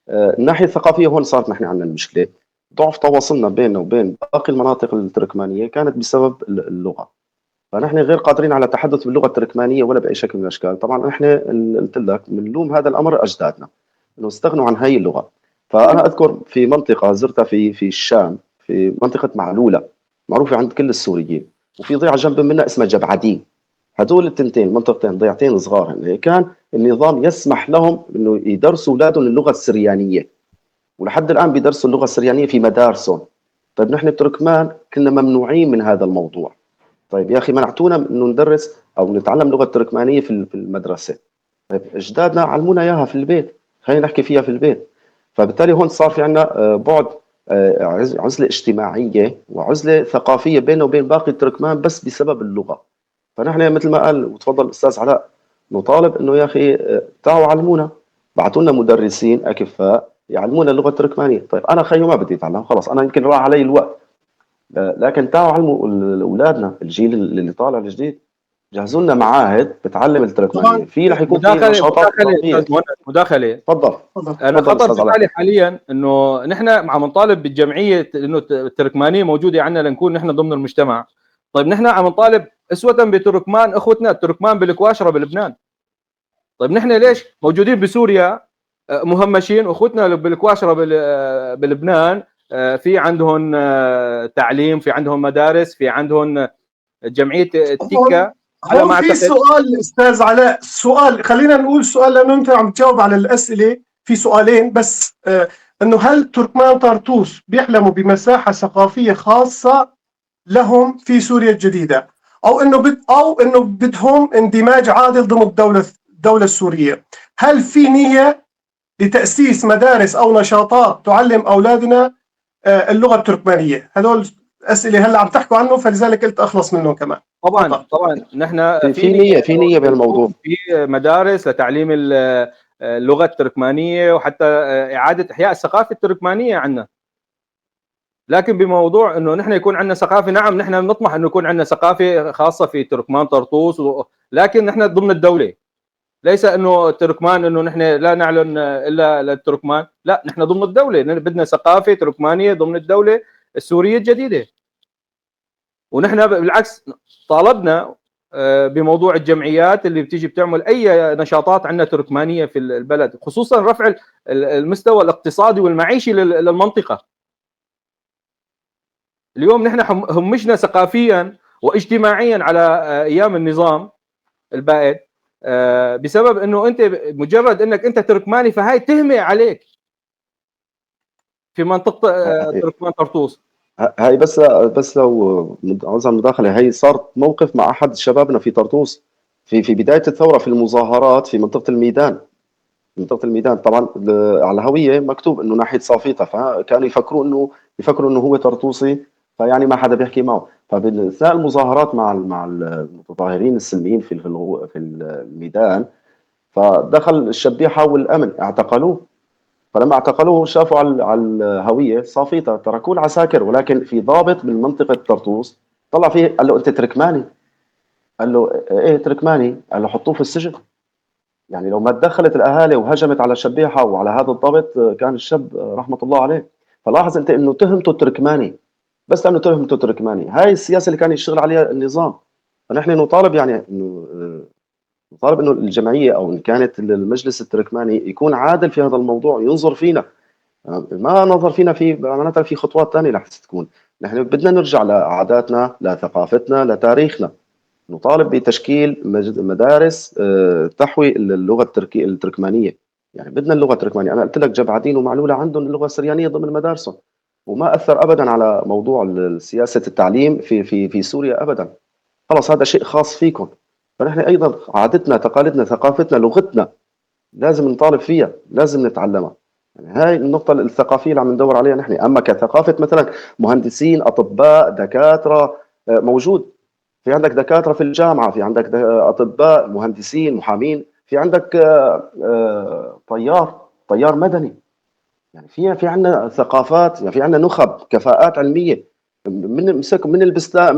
الناحيه الثقافيه هون صارت نحن عندنا المشكله، ضعف تواصلنا بيننا وبين باقي المناطق التركمانيه كانت بسبب اللغه. فنحن غير قادرين على التحدث باللغه التركمانيه ولا باي شكل من الاشكال. طبعا نحن قلت لك بنلوم هذا الامر اجدادنا انه استغنوا عن هاي اللغه. فانا اذكر في منطقه زرتها في الشام، في منطقه معلوله معروفه عند كل السوريين، وفي ضيعه جنب منها اسمها جبعدين. هدول التنتين منطقتين ضيعتين صغار، كان النظام يسمح لهم انه يدرسوا اولادهم اللغه السريانيه، ولحد الان بيدرسوا اللغه السريانيه في مدارسهم. طيب نحن التركمان كنا ممنوعين من هذا الموضوع. طيب يا اخي منعتونا انه ندرس او نتعلم لغه تركمانيه في المدرسه. طيب اجدادنا علمونا اياها في البيت، خلينا نحكي فيها في البيت. فبالتالي هون صار في عندنا بعد، عزله اجتماعيه وعزله ثقافيه بيننا وبين باقي التركمان بس بسبب اللغه. فنحن مثل ما قال وتفضل الاستاذ علاء، نطالب انه يا اخي تعالوا علمونا، بعثوا لنا مدرسين اكفاء يعلمونا اللغه التركمانيه. طيب انا خيو ما بدي اتعلم، خلص انا يمكن راح علي الوقت، لكن تعالوا علموا اولادنا، الجيل اللي طالع الجديد، جهزوا لنا معاهد بتعلم التركمانيه، طبعا. في رح يكون في مداخله نشاطات اضافيه. استاذ مهند، مداخله. تفضل تفضل. انا تفضل خطر استاذ في علاء. بالي حاليا انه نحن عم نطالب بالجمعيه انه التركمانيه موجوده عندنا لنكون نحن ضمن المجتمع. طيب نحن عم نطالب اسوه بتركمان اخوتنا التركمان بالكواشره بلبنان. طيب نحن ليش موجودين بسوريا مهمشين، واخوتنا بالكواشره بلبنان في عندهم تعليم، في عندهم مدارس، في عندهم جمعيه التكه على هون ما في اعتقد. سؤال استاذ علاء، سؤال خلينا نقول سؤال لانه انت عم تجاوب على الاسئله، في سؤالين بس. انه هل تركمان طرطوس بيحلموا بمساحه ثقافيه خاصه لهم في سوريا الجديده، او انه بدهم اندماج عادل ضمن الدوله السوريه؟ هل في نيه لتاسيس مدارس او نشاطات تعلم اولادنا اللغه التركمانيه؟ هذول اسئله هلا عم تحكوا عنه، فلذلك قلت اخلص منهم كمان. طبعا نحن في نيه بهالموضوع، في مدارس لتعليم اللغه التركمانيه وحتى اعاده احياء الثقافه التركمانيه عندنا. لكن بموضوع انه نحن يكون عندنا ثقافه، نعم نحن بنطمح انه يكون عندنا ثقافه خاصه في تركمان طرطوس، لكن نحن ضمن الدوله، ليس انه التركمان انه نحن لا نعلن الا للتركمان، لا نحن ضمن الدوله، بدنا ثقافه تركمانيه ضمن الدوله السوريه الجديده. ونحن بالعكس طالبنا بموضوع الجمعيات اللي بتيجي بتعمل اي نشاطات عندنا تركمانيه في البلد، خصوصا رفع المستوى الاقتصادي والمعيشي للمنطقه. اليوم نحن همشنا ثقافيا واجتماعيا على ايام النظام البائد بسبب انه انت مجرد انك انت تركماني فهاي تهمه عليك في منطقه تركمان طرطوس. هاي بس لو عاوز مداخله، هي صارت موقف مع احد شبابنا في طرطوس في بدايه الثوره، في المظاهرات في منطقه الميدان. منطقه الميدان طبعا على الهويه مكتوب انه ناحيه صافيطه، فكانوا يفكروا انه هو طرطوسي، فيعني ما حدا بيحكي معه. فباثناء المظاهرات مع المتظاهرين السلميين في الميدان، فدخل الشبيحه والامن اعتقلوه. فلما اعتقلوه شافوا على الهويه صافيطه، تركوه العساكر، ولكن في ضابط من منطقه طرطوس طلع فيه قال له انت تركماني؟ قال له ايه تركماني؟ قال له حطوه في السجن. يعني لو ما تدخلت الاهالي وهجمت على الشبيحه وعلى هذا الضابط كان الشاب رحمه الله عليه. فلاحظ انت انه تهمته تركماني، بس لانه تهمته تركماني، هاي السياسه اللي كان يشتغل عليها النظام. فنحن نطالب يعني انه نطالب انه الجمعيه او ان كانت المجلس التركماني يكون عادل في هذا الموضوع، ينظر فينا. ما نظر فينا في معناتها في خطوات ثانيه رح تكون. نحن بدنا نرجع لعاداتنا، لثقافتنا، لتاريخنا. نطالب بتشكيل مدارس تحوي اللغه التركمانيه. يعني بدنا اللغه التركمانيه. انا قلت لك جبعدين ومعلوله عندهم اللغه السريانيه ضمن مدارسهم، وما اثر ابدا على موضوع سياسه التعليم في سوريا ابدا. خلص هذا شيء خاص فيكم. فنحن ايضا عادتنا، تقاليدنا، ثقافتنا، لغتنا لازم نطالب فيها، لازم نتعلمها. يعني هاي النقطة الثقافية اللي عم ندور عليها نحن. أما كثقافة مثلا مهندسين، أطباء، دكاترة، موجود. في عندك دكاترة في الجامعة، في عندك أطباء، مهندسين، محامين، في عندك طيار مدني. يعني في عندنا ثقافات، يعني في عندنا نخب، كفاءات علمية، من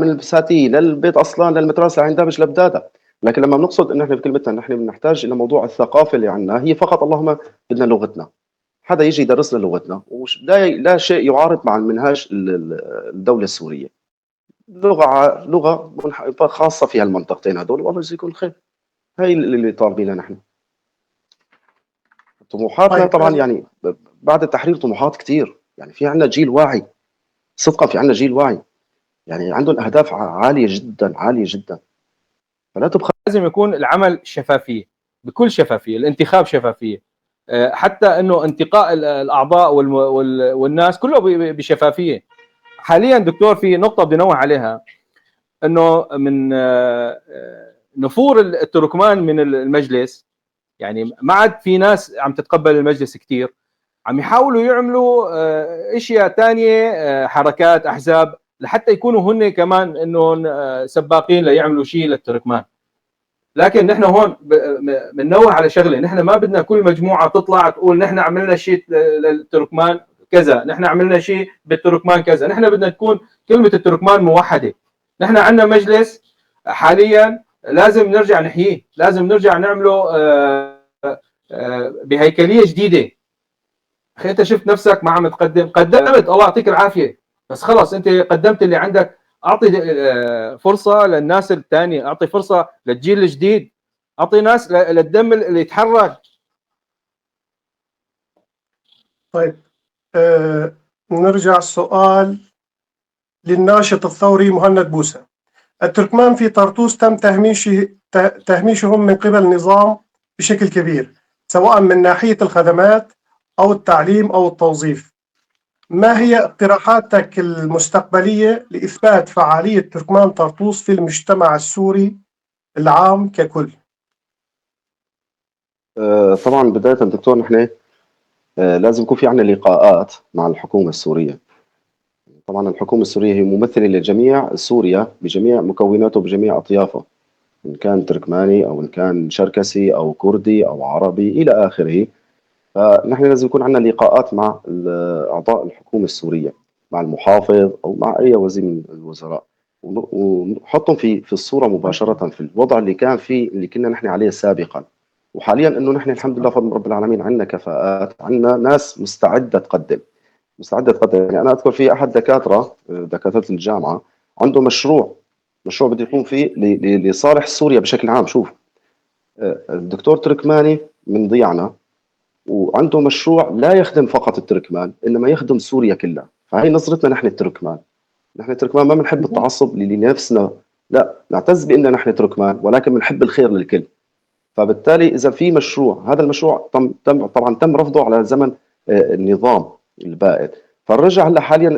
البساتين للبيت أصلا للمدرسة عند دبش لبدادة. لكن لما بنقصد ان احنا بكلمتنا نحن بنحتاج الى موضوع الثقافه اللي عندنا هي فقط، اللهم بدنا لغتنا. حدا يجي يدرسنا لغتنا، لا شيء يعارض مع المنهاج الدوله السوريه. لغه خاصه في هالمنطقتين هذول، والله يجزيكم خير. هي اللي طالبينها نحن. طموحاتنا طيب طبعا يعني بعد التحرير طموحات كثير. يعني في عندنا جيل واعي، صدقا في عندنا جيل واعي، يعني عندهم اهداف عاليه جدا، عاليه جدا. فلا تبخل. لازم يكون العمل شفافيه، بكل شفافيه، الانتخاب شفافيه، حتى انه انتقاء الاعضاء والناس كله بشفافيه. حاليا دكتور في نقطه بدي انوه عليها، انه من نفور التركمان من المجلس، يعني ما عاد في ناس عم تتقبل المجلس كثير، عم يحاولوا يعملوا اشياء ثانيه، حركات، احزاب، لحتى يكونوا هن كمان انه سباقين ليعملوا شيء للتركمان. لكن نحن هون بننوه على شغله، نحن ما بدنا كل مجموعه تطلع تقول نحن عملنا شيء للتركمان كذا، نحن عملنا شيء بالتركمان كذا. نحن بدنا تكون كلمه التركمان موحده. نحن عندنا مجلس حاليا لازم نرجع نحييه، لازم نرجع نعمله بهيكليه جديده. اخي انت شفت نفسك ما عم تقدم، قدمت الله يعطيك العافيه، بس خلص انت قدمت اللي عندك. اعطي فرصه للناس الثانيه، اعطي فرصه للجيل الجديد، اعطي ناس للدم اللي يتحرك. طيب نرجع السؤال للناشط الثوري مهند بوسى. التركمان في طرطوس تم تهميشهم من قبل النظام بشكل كبير، سواء من ناحية الخدمات أو التعليم أو التوظيف. ما هي اقتراحاتك المستقبلية لإثبات فعالية تركمان طرطوس في المجتمع السوري العام ككل؟ طبعا بداية دكتور نحن لازم يكون في عندنا لقاءات مع الحكومة السورية. طبعا الحكومة السورية هي ممثلة لجميع سوريا بجميع مكوناته بجميع أطيافه، إن كان تركماني أو إن كان شركسي أو كردي أو عربي إلى آخره. فنحن لازم يكون عندنا لقاءات مع أعضاء الحكومة السورية، مع المحافظ أو مع أي وزير من الوزراء، ونحطهم في الصورة مباشرة في الوضع اللي كان فيه، اللي كنا نحن عليه سابقا. وحاليا انه نحن الحمد لله فضل رب العالمين عندنا كفاءات، عندنا ناس مستعده تقدم، يعني انا اذكر في احد دكاتره الجامعه عنده مشروع بده يكون فيه لصالح سوريا بشكل عام. شوف الدكتور تركماني من ضيعنا، وعنده مشروع لا يخدم فقط التركمان انما يخدم سوريا كلها. فهي نظرتنا نحن التركمان. نحن التركمان ما بنحب التعصب لنفسنا، لا، نعتز باننا نحن تركمان، ولكن بنحب الخير للكل. فبالتالي اذا في مشروع، هذا المشروع طبعا تم رفضه على زمن النظام البائد، فالرجع هلا حاليا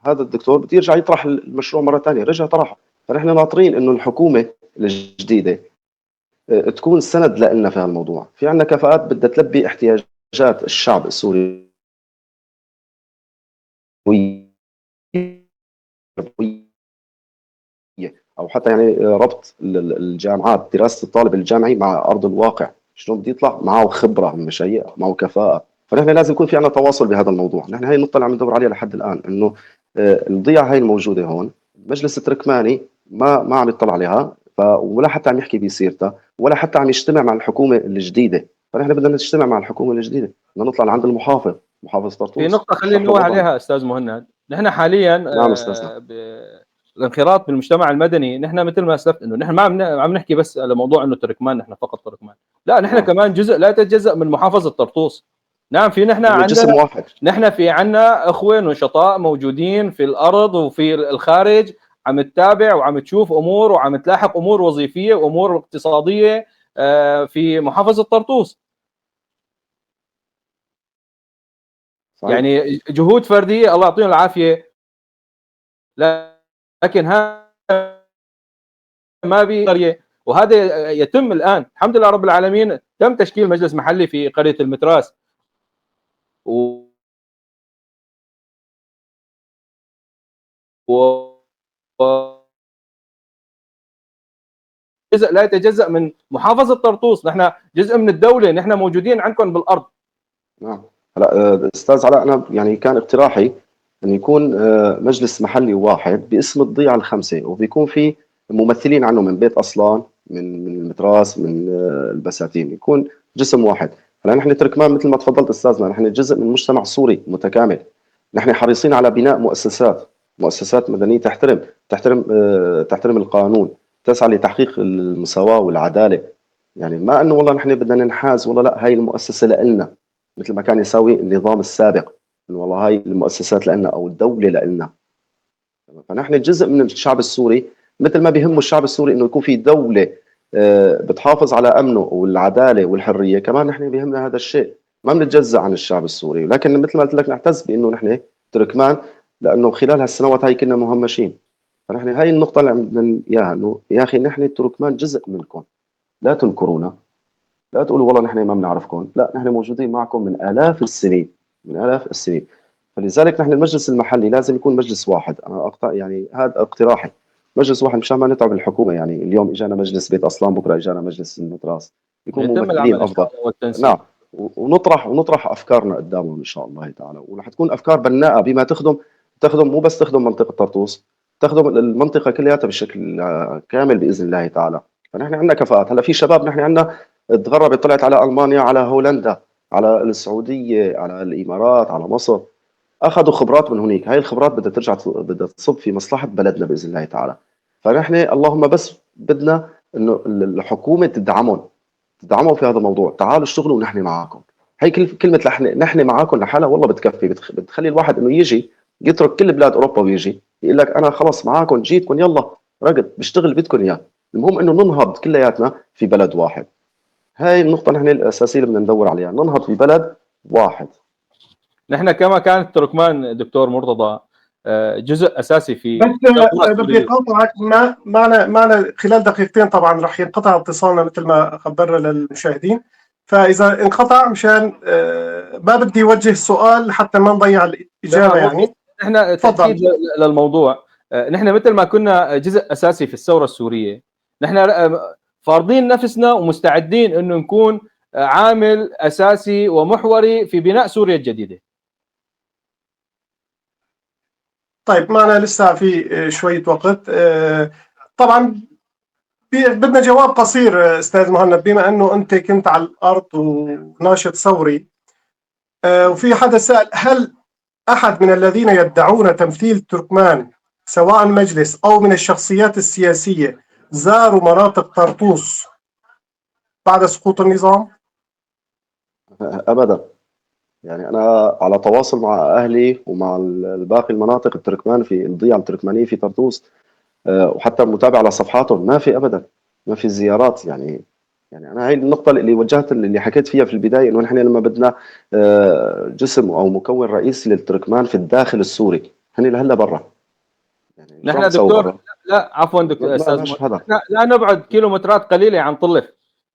هذا الدكتور بده يرجع يطرح المشروع مره ثانيه، رجع طرحه. فنحن ناطرين انه الحكومه الجديده تكون سند لنا في هالموضوع. في عندنا كفاءات بدها تلبي احتياجات الشعب السوري، او حتى يعني ربط الجامعات، دراسه الطالب الجامعي مع ارض الواقع، شلون بده يطلع معه خبره من مشاريع، معه كفاءه. فنحن لازم يكون في عندنا تواصل بهذا الموضوع. نحن هي النقطه اللي عم ندور عليها لحد الان، انه الضيعه هي الموجوده هون. المجلس التركماني ما عم يطلع عليها، ولا حتى عم يحكي بسيرتها، ولا حتى عم يجتمع مع الحكومه الجديده. فنحن بدنا نجتمع مع الحكومه الجديده، بدنا نطلع لعند محافظ طرطوس. في نقطه خلينا ننوه عليها استاذ مهند، نحن حاليا نعم استاذنا. الانخراط بالمجتمع المدني، نحن مثل ما اسلفت انه نحن ما عم نحكي بس على موضوع انه تركمان، نحن فقط تركمان، لا نحن كمان جزء لا يتجزأ من محافظه طرطوس. نعم، في نحن عندنا جسم واحد. نحن في عندنا اخوه نشطاء موجودين في الارض وفي الخارج، عم تتابع وعم تشوف امور وعم تلاحق امور وظيفيه وامور اقتصاديه في محافظه طرطوس. صحيح. يعني جهود فرديه الله يعطيهم العافيه، لكن هذا ما بقريه، وهذا يتم الان الحمد لله رب العالمين. تم تشكيل مجلس محلي في قريه المتراس، و جزء لا يتجزأ من محافظه طرطوس، نحن جزء من الدوله، نحن موجودين عندكم بالارض. نعم. هلا استاذ علاء، انا يعني كان اقتراحي انه يكون مجلس محلي واحد باسم الضيعه الخمسه، وبيكون في ممثلين عنه من بيت اصلان، من المتراس، من البساتين، يكون جسم واحد. هلا نحن تركمان مثل ما تفضلت استاذنا، نحن جزء من مجتمع سوري متكامل. نحن حريصين على بناء مؤسسات مدنيه تحترم القانون، تسعى لتحقيق المساواه والعداله. يعني ما انه والله نحن بدنا ننحاز، والله لا، هاي المؤسسه لنا، مثل ما كان يساوي النظام السابق، انه والله هاي المؤسسات لنا او الدوله لنا. فنحن جزء من الشعب السوري، مثل ما بيهمه الشعب السوري انه يكون في دوله بتحافظ على امنه والعداله والحريه، كمان نحن بيهمنا هذا الشيء. ما بنتجزأ عن الشعب السوري، لكن مثل ما قلت لك نعتز بانه نحن تركمان، لانه خلال هالسنوات هاي كنا مهمشين. فنحن هاي النقطه اللي عندنا اياها، انه يا اخي نحن التركمان جزء منكم، لا تنكرونا، لا تقولوا والله نحن ما بنعرفكم، لا نحن موجودين معكم من آلاف السنين، من آلاف السنين. فلذلك نحن المجلس المحلي لازم يكون مجلس واحد. أنا يعني هذا اقتراحي، مجلس واحد مشان ما نتعب الحكومة. يعني اليوم إجانا مجلس بيت أصلان، بكرة إجانا مجلس المتراس، يكون يتم ممثلين العمل أفضل. والتنسيق. نعم. ونطرح أفكارنا قدامهم إن شاء الله تعالى، ورح تكون أفكار بناءة بما تخدم مو بس تخدم منطقة طرطوس، تخدم المنطقة كلياتها بشكل كامل بإذن الله تعالى. فنحن عندنا كفاءات. هلا في شباب نحن عندنا تغربت، طلعت على المانيا، على هولندا، على السعوديه، على الامارات، على مصر، اخذوا خبرات من هناك. هاي الخبرات بدها ترجع، بدها تصب في مصلحه بلدنا باذن الله تعالى. فنحن اللهم بس بدنا انه الحكومه تدعمهم في هذا الموضوع. تعالوا اشتغلوا ونحن معاكم. هي كلمه نحن معاكم لحالها والله بتكفي، بتخلي الواحد انه يجي يترك كل بلاد اوروبا ويجي يقول لك انا خلص معاكم، جيتكم، يلا رقد بشتغل بدكم اياه. المهم انه ننهض كلياتنا في بلد واحد. هاي النقطة نحن الأساسية اللي بدنا ندور عليها، ننهض في بلد واحد. نحن كما كانت تركمان دكتور مرتضى جزء اساسي في بس بدي اقاطعك، معنا خلال دقيقتين طبعا رح ينقطع اتصالنا مثل ما خبرنا للمشاهدين، فاذا انقطع مشان ما بدي اوجه سؤال حتى ما نضيع الاجابه. يعني نحن تاكيد للموضوع، نحن مثل ما كنا جزء اساسي في الثوره السوريه، نحن فارضين نفسنا ومستعدين انه نكون عامل اساسي ومحوري في بناء سوريا الجديده. طيب، معنا لسه في شويه وقت. طبعا بدنا جواب قصير استاذ مهند، بما انه انت كنت على الارض وناشط ثوري، وفي حدا سأل هل احد من الذين يدعون تمثيل تركمان سواء مجلس او من الشخصيات السياسيه زاروا مناطق طرطوس بعد سقوط النظام؟ أبدا. يعني أنا على تواصل مع أهلي ومع باقي المناطق التركمان في الضيعة التركمانية في طرطوس، وحتى متابع على صفحاتهم، ما في أبدا، ما في زيارات. يعني أنا هاي النقطة اللي وجهت، اللي حكيت فيها في البداية، إنه نحن لما بدنا جسم أو مكون رئيسي للتركمان في الداخل السوري، هن لهلا برا. يعني نحن دكتور، لا عفوا دكتور استاذ، لا نبعد كيلومترات قليله عن طلف،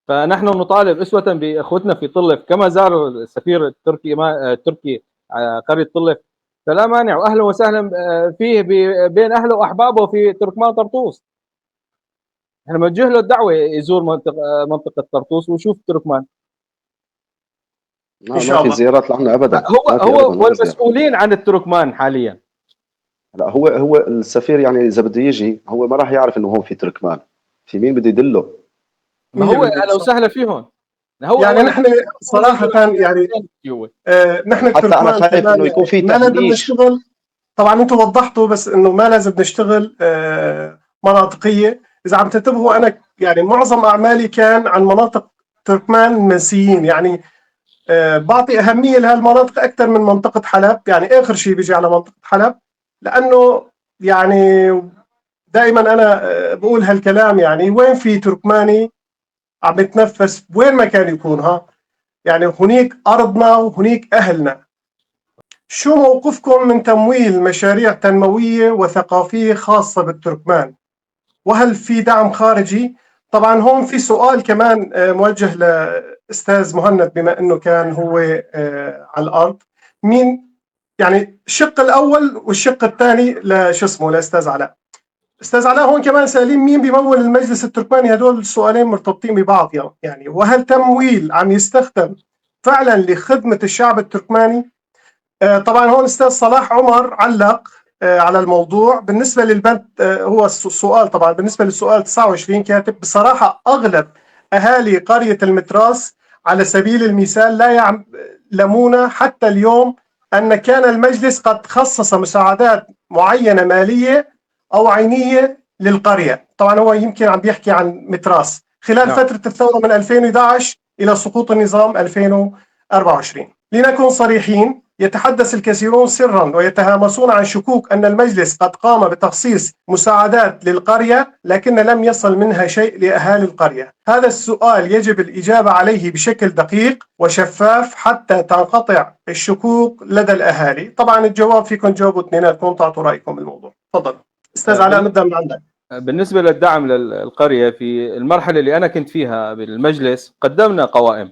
فنحن نطالب اسوه باخوتنا في طلف كما زار السفير التركي قريه طلف، فلا مانع، واهلا وسهلا فيه بين اهله واحبابه في تركمان طرطوس. احنا بنوجه له الدعوه يزور منطقه طرطوس ويشوف تركمان. ان شاء الله. ما في زيارات لعنا ابدا. هو والمسؤولين عن التركمان حاليا. لا، هو السفير يعني اذا بده يجي هو ما راح يعرف انه هون في تركمان، في مين بده يدله؟ ما هو اهلا وسهلا فيهم. هو يعني نحن صراحه يعني نحن حتى انا خايف انه يكون في تهميش. طبعا انتم وضحتوا بس انه ما لازم نشتغل مناطقيه. اذا عم تنتبهوا انا يعني معظم اعمالي كان عن مناطق تركمان منسيين، يعني بعطي اهميه لهالمناطق اكثر من منطقه حلب، يعني اخر شيء بيجي على منطقه حلب، لانه يعني دائما انا بقول هالكلام، يعني وين في تركماني عم يتنفس وين ما كان يكون، يعني هنيك ارضنا وهنيك اهلنا. شو موقفكم من تمويل مشاريع تنمويه وثقافيه خاصه بالتركمان؟ وهل في دعم خارجي؟ طبعا هون في سؤال كمان موجه لاستاذ مهند، بما انه كان هو على الارض. مين يعني الشق الاول والشق الثاني لشو اسمه لاستاذ علاء. استاذ علاء هون كمان سائلين مين بيمول المجلس التركماني؟ هدول السؤالين مرتبطين ببعض يعني. وهل تمويل عم يستخدم فعلا لخدمه الشعب التركماني؟ طبعا هون استاذ صلاح عمر علق على الموضوع. بالنسبه للبند هو السؤال، طبعا بالنسبه للسؤال 29 كاتب بصراحه اغلب اهالي قريه المتراس على سبيل المثال لا يعلمون حتى اليوم ان كان المجلس قد خصص مساعدات معينه ماليه او عينيه للقريه. طبعا هو يمكن عم بيحكي عن متراس خلال فتره الثوره من 2011 الى سقوط النظام 2024. لنكن صريحين، يتحدث الكثيرون سرا ويتهامسون عن شكوك أن المجلس قد قام بتخصيص مساعدات للقرية لكن لم يصل منها شيء لأهالي القرية. هذا السؤال يجب الإجابة عليه بشكل دقيق وشفاف حتى تنقطع الشكوك لدى الأهالي. طبعا الجواب فيكم تجاوبوا اثنيناتكم تعطوا رأيكم بالموضوع. تفضل أستاذ علاء، نبدأ من عندك. بالنسبة للدعم للقرية في المرحلة اللي أنا كنت فيها بالمجلس قدمنا قوائم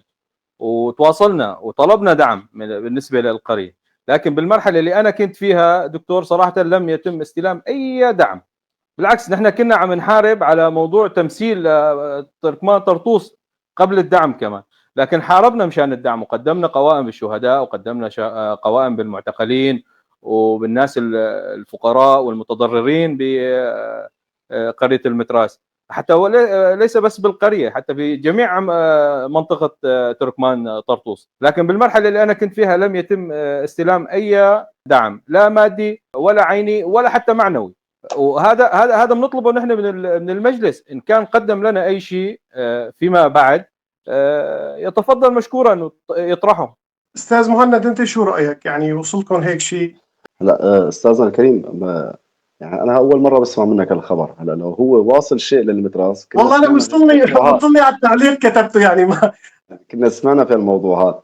وتواصلنا وطلبنا دعم بالنسبة للقرية، لكن بالمرحلة اللي أنا كنت فيها دكتور صراحة لم يتم استلام أي دعم. بالعكس نحن كنا عم نحارب على موضوع تمثيل تركمان طرطوس قبل الدعم كمان، لكن حاربنا مشان الدعم وقدمنا قوائم بالشهداء وقدمنا قوائم بالمعتقلين وبالناس الفقراء والمتضررين بقرية المتراس، حتى ليس بس بالقرية، حتى في جميع منطقة تركمان طرطوس. لكن بالمرحلة اللي أنا كنت فيها لم يتم استلام أي دعم، لا مادي ولا عيني ولا حتى معنوي. وهذا بنطلبه نحن من المجلس، إن كان قدم لنا أي شيء فيما بعد يتفضل مشكورا يطرحه. أستاذ مهند أنت شو رأيك؟ يعني وصلكم هيك شيء؟ لا استاذنا الكريم، يعني انا اول مره بسمع منك الخبر. هلا لو هو واصل شيء للمتراس والله أنا وصلني على التعليق كتبته يعني ما كنا سمعنا في الموضوع هذا.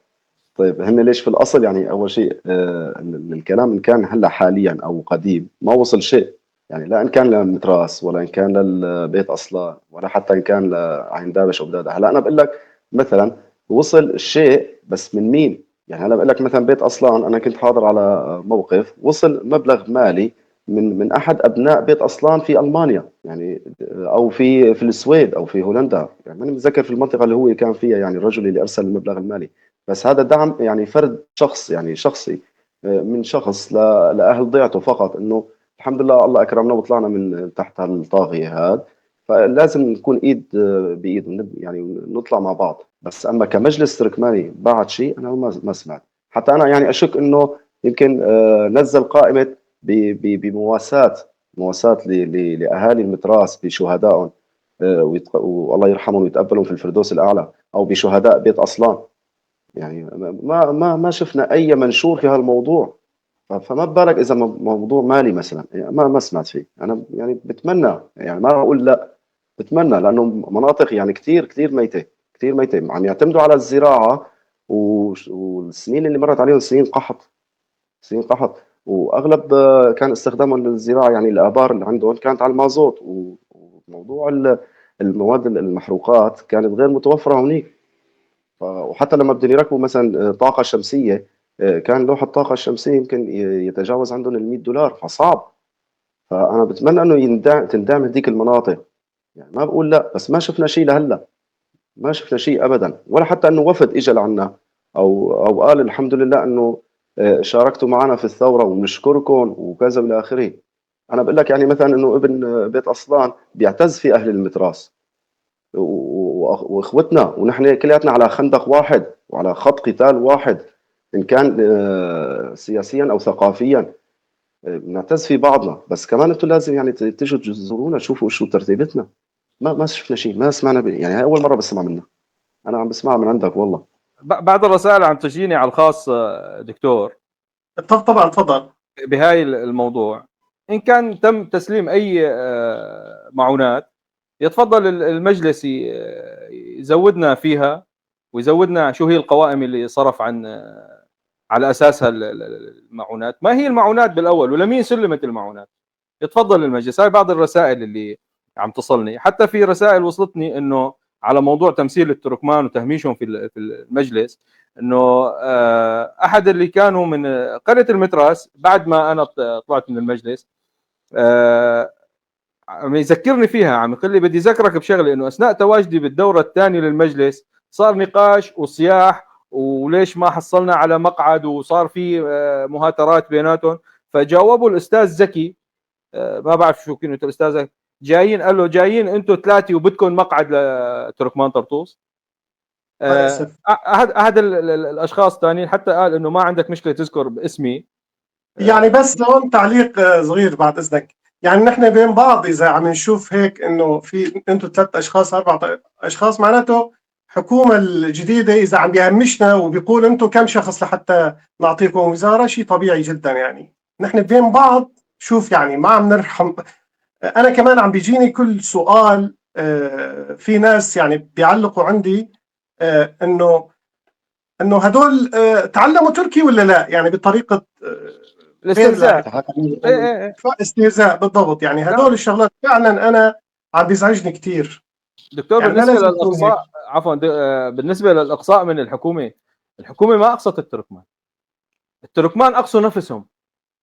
طيب هن ليش في الاصل يعني اول شيء الكلام ان كان هلا حاليا او قديم ما وصل شيء، يعني لا ان كان للمتراس ولا ان كان للبيت اصلا ولا حتى ان كان لعين دابش او بداده. هلا انا بقول لك مثلا وصل الشيء بس من مين؟ يعني هلا بقول لك مثلا بيت اصلان انا كنت حاضر على موقف وصل مبلغ مالي من احد ابناء بيت اصلان في المانيا، يعني او في السويد او في هولندا، يعني ماني متذكر في المنطقه اللي هو كان فيها يعني الرجل اللي ارسل المبلغ المالي. بس هذا دعم يعني فرد شخص يعني شخصي من شخص لاهل ضيعته فقط، انه الحمد لله الله اكرمنا وطلعنا من تحت الطاغيه هذا. فلازم نكون ايد بايد يعني نطلع مع بعض. بس اما كمجلس تركماني بعد شيء انا ما سمعت. حتى انا يعني اشك انه يمكن نزل قائمه مواساة لاهالي المتراس بشهدائهم والله يرحمهم ويتقبلهم في الفردوس الاعلى، او بشهداء بيت اصلان. يعني ما شفنا اي منشور في هالموضوع. فما بالك اذا موضوع مالي مثلا، يعني ما سمعت فيه. انا يعني بتمنى، يعني ما اقول لا، بتمنى، لانه مناطق يعني كثير كثير ميته، كثير ميته، عم يعتمدوا على الزراعه والسنين اللي مرت عليهم سنين قحط، سنين قحط. واغلب كان استخدامهم للزراعه يعني الابار اللي عندهم كانت على المازوت، وموضوع المواد المحروقات كانت غير متوفره هنيك. وحتى لما بدهم يركبوا مثلا طاقة شمسية، كان لوح الطاقة الشمسية يمكن يتجاوز عندهم $100، فصعب. فأنا بتمنى إنه تندعم هذيك المناطق. يعني ما بقول لا، بس ما شفنا شيء لهلا، ما شفنا شيء أبدا، ولا حتى إنه وفد إجا لعنا أو قال الحمد لله إنه شاركتوا معنا في الثورة ونشكركم وكذا إلى آخره. أنا بقول لك يعني مثلا إنه ابن بيت أصلان بيعتز في أهل المتراس واخوتنا، ونحن كلياتنا على خندق واحد وعلى خط قتال واحد، ان كان سياسيا او ثقافيا. بنعتز في بعضنا، بس كمان انتم لازم يعني تيجوا تزورونا تشوفوا شو ترتيبتنا. ما شفنا شيء، ما سمعنا يعني هاي اول مره بسمع منها. انا عم بسمعها من عندك والله. بعض الرسائل عم تجيني على الخاص دكتور طبعا تفضل. بهاي الموضوع. إن كان تم تسليم أي معونات يتفضل المجلس يزودنا فيها، ويزودنا شو هي القوائم اللي صرف عن على أساسها المعونات، ما هي المعونات بالأول ولمين سلمت المعونات. يتفضل المجلس. هاي بعض الرسائل اللي عم تصلني، حتى في رسائل وصلتني انه على موضوع تمثيل التركمان وتهميشهم في المجلس، انه احد اللي كانوا من قريه المتراس بعد ما انا طلعت من المجلس عم يذكرني فيها، عم يقول لي بدي اذكرك بشغله، انه اثناء تواجدي بالدوره الثانيه للمجلس صار نقاش وصياح، وليش ما حصلنا على مقعد، وصار في مهاترات بيناتهم. فجاوبوا الاستاذ زكي، ما بعرف شو كنت الاستاذ، جايين، قال له جايين انتم ثلاثه وبدكم مقعد لتركمان طرطوس. للاسف احد الاشخاص الثانيين حتى قال انه ما عندك مشكله تذكر باسمي. يعني بس لون تعليق صغير بعد اذنك. يعني نحن بين بعض اذا عم نشوف هيك انه في انتم 3 اشخاص 4 اشخاص، معناته الحكومه الجديده اذا عم بيهمشنا وبيقول انتم كم شخص لحتى نعطيكم وزاره، شيء طبيعي جدا. يعني نحن بين بعض، شوف يعني ما عم نرحم. انا كمان عم بيجيني كل سؤال، في ناس يعني بيعلقوا عندي انه هدول تعلموا تركي ولا لا، يعني بطريقه غير الاستهزاء. لائقه. ايه. استهزاء بالضبط. يعني هدول نعم الشغلات فعلا انا عم بيزعجني كثير. دكتور، يعني ما بالنسبه لازم يكون هيك. للاقصاء، عفوا بالنسبه للاقصاء من الحكومه، الحكومه ما اقصت التركمان، التركمان اقصوا نفسهم.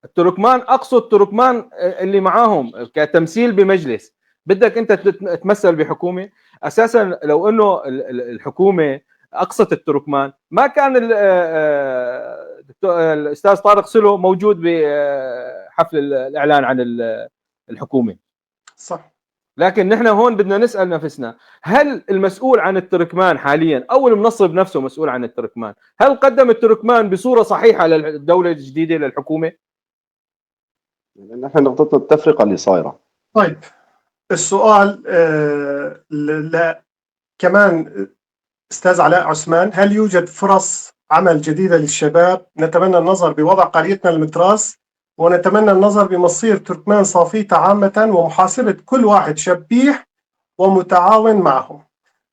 التركمان اقصوا التركمان اللي معاهم كتمثيل بمجلس. بدك انت تتمثل بحكومه؟ اساسا لو انه الحكومه اقصت التركمان ما كان الاستاذ طارق سلو موجود بحفل الاعلان عن الحكومه. صح. لكن نحن هون بدنا نسال نفسنا، هل المسؤول عن التركمان حاليا او المنصب نفسه مسؤول عن التركمان، هل قدم التركمان بصوره صحيحه للدوله الجديده للحكومه؟ لان احنا نقطتنا التفرقه اللي صايره. طيب السؤال لا كمان استاذ علاء عثمان، هل يوجد فرص عمل جديده للشباب؟ نتمنى النظر بوضع قريتنا المتراس، ونتمنى النظر بمصير تركمان صافيتا عامه، ومحاسبه كل واحد شبيح ومتعاون معهم.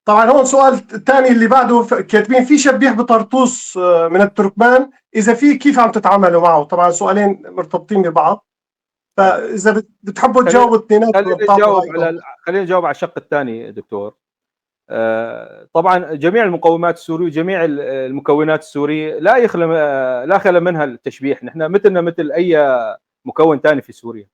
طبعا هون سؤال ثاني اللي بعده كاتبين في شبيح بطرطوس من التركمان، اذا في كيف عم تتعاملوا معه؟ طبعا سؤالين مرتبطين ببعض، فاذا بتحبوا تجاوبوا اثنيناتهم بتعطوا رايكم. خلينا نجاوب على الشق الثاني دكتور. طبعا جميع المقومات السوريه وجميع المكونات السوريه لا خلا منها التشبيح. نحن مثلنا مثل اي مكون ثاني في سوريا.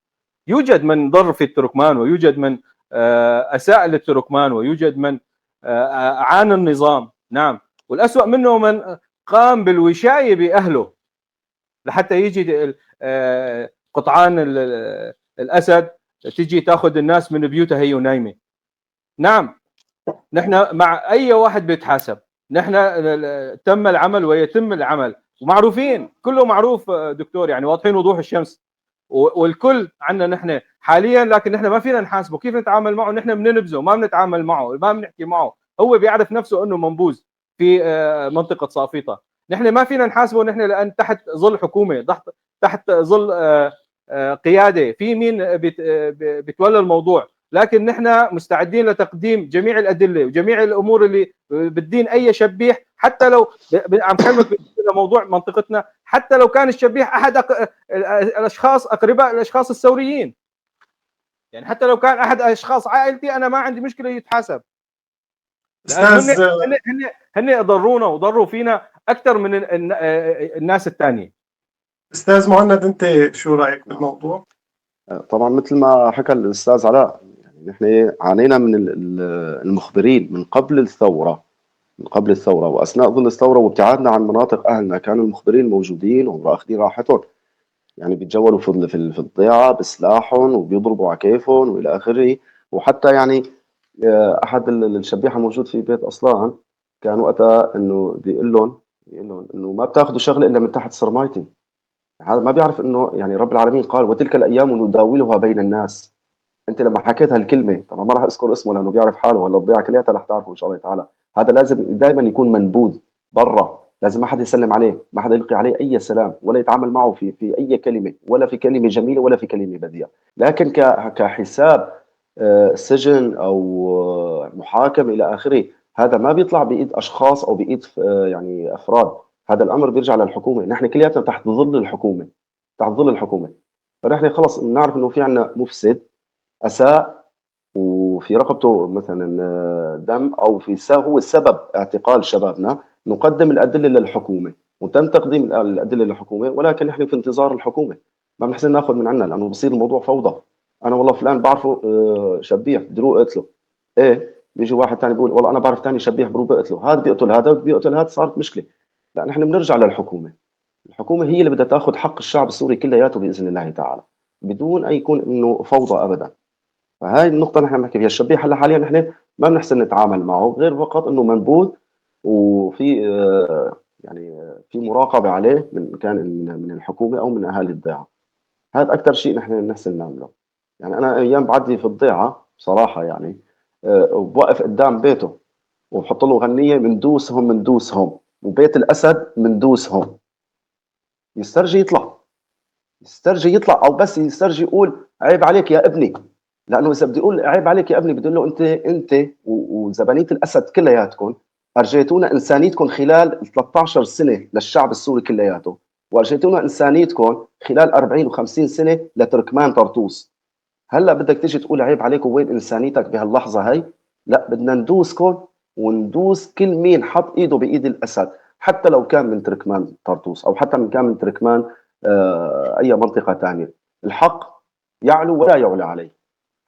يوجد من ضر في التركمان، ويوجد من اساء للتركمان، ويوجد من اعان النظام، نعم. والاسوأ منه من قام بالوشايه باهله لحتى يجي قطعان الاسد تجي تاخذ الناس من بيوتها هي ونايمه. نعم، نحن مع اي واحد بيتحاسب. نحن تم العمل ويتم العمل، ومعروفين، كله معروف دكتور، يعني واضحين وضوح الشمس، والكل عنا نحن حاليا. لكن نحن ما فينا نحاسبه. كيف نتعامل معه؟ نحن بننبذه، ما بنتعامل معه، ما بنحكي معه. هو بيعرف نفسه انه منبوذ في منطقه صافيطه. نحن ما فينا نحاسبه، نحن لان تحت ظل حكومه، تحت ظل قياده، في مين بتولى الموضوع. لكن نحن مستعدين لتقديم جميع الادله وجميع الامور اللي بالدين اي شبيح، حتى لو عم كلمك موضوع منطقتنا، حتى لو كان الشبيح احد الاشخاص اقرباء الاشخاص الثوريين، يعني حتى لو كان احد اشخاص عائلتي انا ما عندي مشكله يتحاسب، لانه هن ضرونا وضروا فينا اكثر من الناس الثانيه. استاذ مهند، انت شو رايك بالموضوع؟ طبعا مثل ما حكى الاستاذ علاء، يعني نحن عانينا من المخبرين من قبل الثوره، واثناء ظل الثوره وابتعادنا عن مناطق اهلنا كانوا المخبرين موجودين واخذين راحتهم، يعني بيتجولوا في الضيعه بسلاحهم وبيضربوا على كيفهم والى اخره. وحتى يعني احد الشبيحه موجود في بيت اصلان كان وقتها انه بيقول لهم انه ما بتاخذوا شغله الا من تحت سرمايتي. هذا ما بيعرف انه يعني رب العالمين قال وتلك الايام نداولها بين الناس. انت لما حكيت هالكلمه، طبعا ما راح اذكر اسمه لانه بيعرف حاله، ولا الضيعه كلياتها رح تعرفه ان شاء الله تعالى. هذا لازم دائما يكون منبوذ برا، لازم ما حدا يسلم عليه، ما حدا يلقي عليه اي سلام، ولا يتعامل معه في اي كلمه، ولا في كلمه جميله ولا في كلمه بذيئه. لكن كحساب سجن او محاكمه الى اخره، هذا ما بيطلع بايد اشخاص او بايد يعني افراد. هذا الامر بيرجع للحكومه، نحن كلياتنا تحت ظل الحكومه، تحت ظل الحكومه. فنحن خلص بنعرف انه في عندنا مفسد اساء وفي رقبته مثلا دم، او هو السبب اعتقال شبابنا، نقدم الادله للحكومه، وتم تقديم الادله للحكومه، ولكن نحن في انتظار الحكومه، ما بنحسن ناخذ من عندنا لانه بصير الموضوع فوضى. انا والله فلان بعرفه شبيح بدي روح اقتله، ايه بيجي واحد ثاني بيقول والله انا بعرف ثاني شبيح بروح بقتله، هذا بيقتل هذا بيقتل هذا، صارت مشكله. لا نحن بنرجع للحكومه، الحكومه هي اللي بدها تاخذ حق الشعب السوري كلياته باذن الله تعالى، بدون اي يكون انه فوضى ابدا. فهاي النقطة نحن بنحكي فيها. الشبيح هلا حاليا نحن ما بنحسن نتعامل معه غير فقط انه منبوذ، وفي يعني في مراقبة عليه من كان من الحكومة او من اهالي الضيعة. هذا اكثر شيء نحن بنحسن نعمله. يعني انا ايام بعدي في الضيعة بصراحة يعني بوقف قدام بيته وبحط له غنية مندوسهم مندوسهم، وبيت الاسد مندوسهم، يسترجي يطلع، يسترجي يطلع، او بس يسترجي يقول عيب عليك يا ابني. لانه اذا بدي اقول عيب عليك يا ابني بدي له انت وزبانيه الاسد كلياتكم ارجيتونا انسانيتكم خلال 13 سنه للشعب السوري كلياته، وارجيتونا انسانيتكم خلال 40 و50 سنه لتركمان طرطوس. هلا بدك تيجي تقول عيب عليك وين انسانيتك بهاللحظه هي؟ لا، بدنا ندوسكم وندوس كل مين حط ايده بايد الاسد، حتى لو كان من تركمان طرطوس او حتى من كان من تركمان اي منطقه ثانيه. الحق يعلو ولا يعلى عليه،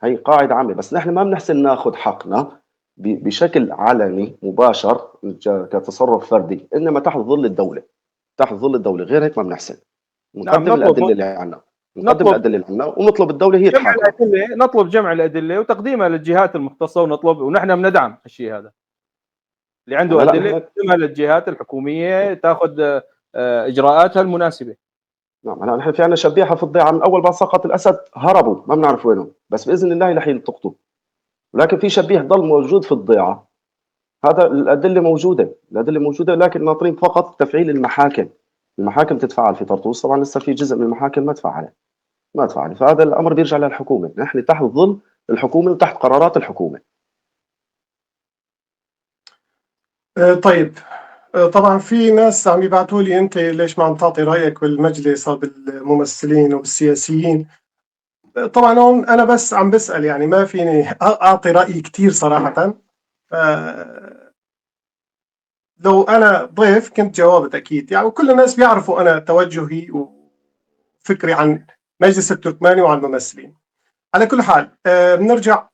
هي قاعده عامه. بس نحن ما بنحسن ناخذ حقنا بشكل علني مباشر كتصرف فردي، انما تحت ظل الدوله، تحت ظل الدوله، غير هيك ما بنحسن نعم، نقدم الادله اللي عندنا، نقدم نطلب الادله اللي عندنا ونطلب الدوله هي جمع تحاكم. الادله، نطلب جمع الادله وتقديمها للجهات المختصه، ونحن بندعم الشيء هذا اللي عنده لا ادله، تقدمها للجهات الحكوميه تاخذ اجراءاتها المناسبه. نعم. هلا نحن في عندنا شبيحه في الضيعه، من اول ما سقط الاسد هربوا ما بنعرف وينهم، بس باذن الله رح يلتقطوا. ولكن في شبيح ضل موجود في الضيعه، هذا الادله موجوده، الادله موجوده، لكن ناطرين فقط تفعيل المحاكم. المحاكم تتفعل في طرطوس، طبعا لسه في جزء من المحاكم ما تفعلت، ما تفعلت. فهذا الامر بيرجع للحكومه، نحن تحت ظل الحكومه وتحت قرارات الحكومه. طيب، طبعا في ناس عم يبعثوا لي انت ليش ما عم تعطي رايك بالمجلس او بالممثلين وبالسياسيين. طبعا هون انا بس عم بسال، يعني ما فيني اعطي رايي كثير صراحه. لو انا ضيف كنت جاوبت اكيد يعني، وكل الناس بيعرفوا انا توجهي وفكري عن مجلس التركماني وعن الممثلين. على كل حال بنرجع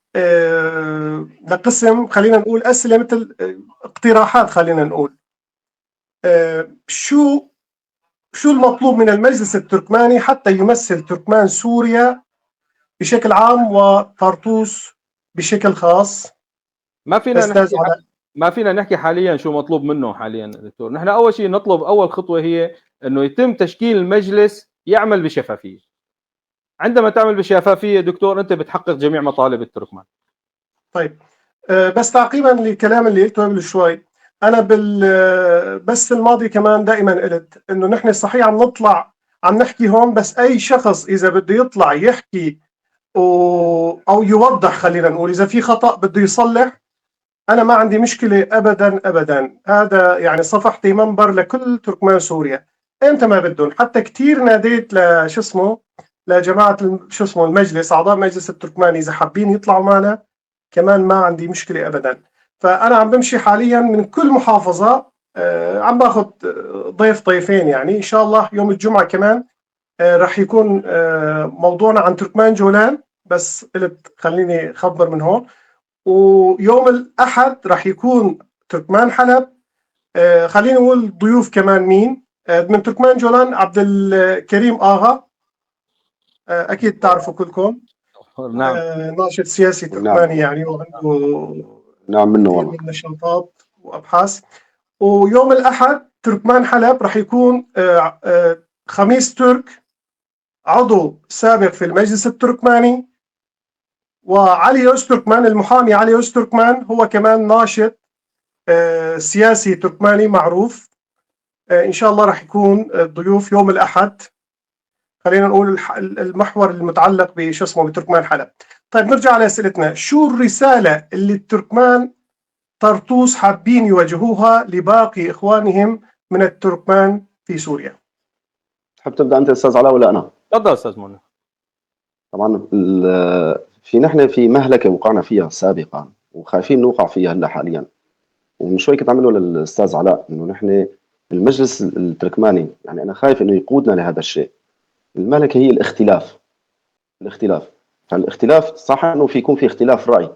لقسم، خلينا نقول اسئله مثل اقتراحات. خلينا نقول شو المطلوب من المجلس التركماني حتى يمثل تركمان سوريا بشكل عام وطرطوس بشكل خاص. ما فينا نحكي حاليا شو مطلوب منه حاليا دكتور. نحن اول شيء نطلب، اول خطوه هي انه يتم تشكيل المجلس يعمل بشفافيه. عندما تعمل بشفافيه دكتور انت بتحقق جميع مطالب التركمان. طيب، بس تعقيبا للكلام اللي قلته قبل شوي، انا بس الماضي كمان دائما قلت انه نحن صحيح عم نطلع عم نحكي هون، بس اي شخص اذا بده يطلع يحكي او يوضح، خلينا نقول اذا في خطأ بده يصلح، انا ما عندي مشكله ابدا ابدا. هذا يعني صفحتي منبر لكل تركمان سوريا امتى ما بدهم. حتى كثير ناديت لشو اسمه لجماعه شو اسمه المجلس، اعضاء مجلس التركماني، اذا حابين يطلعوا معنا كمان ما عندي مشكله ابدا. فانا عم بمشي حاليا من كل محافظه، عم باخذ ضيفين يعني. ان شاء الله يوم الجمعه كمان راح يكون موضوعنا عن تركمان جولان، بس قلت خليني اخبر من هون. ويوم الأحد راح يكون تركمان حلب. خلينا نقول ضيوف كمان مين من تركمان جولان، عبد الكريم آغا، أكيد تعرفوا كلكم. نعم. ناشط سياسي تركماني يعني، وعنده نعم منه كثير والله من نشاطات وأبحاث. ويوم الأحد تركمان حلب راح يكون خميس ترك عضو سابق في المجلس التركماني، وعلي أزتركمان المحامي علي أزتركمان هو كمان ناشط سياسي تركماني معروف. إن شاء الله راح يكون ضيوف يوم الأحد. خلينا نقول المحور المتعلق بشو اسمه بتركمان حلب. طيب نرجع لأسئلتنا. شو الرسالة اللي التركمان طرطوس حابين يوجهوها لباقي إخوانهم من التركمان في سوريا؟ تحب تبدا انت استاذ علاء ولا انا؟ تفضل استاذ منى. طبعا نحن في مهلكه وقعنا فيها سابقا وخايفين نوقع فيها هلا حاليا. ومن شوي كنت عم له للاستاذ علاء انه نحن المجلس التركماني، يعني انا خايف انه يقودنا لهذا الشيء. المهلكه هي الاختلاف. فالاختلاف صح انه يكون في اختلاف راي،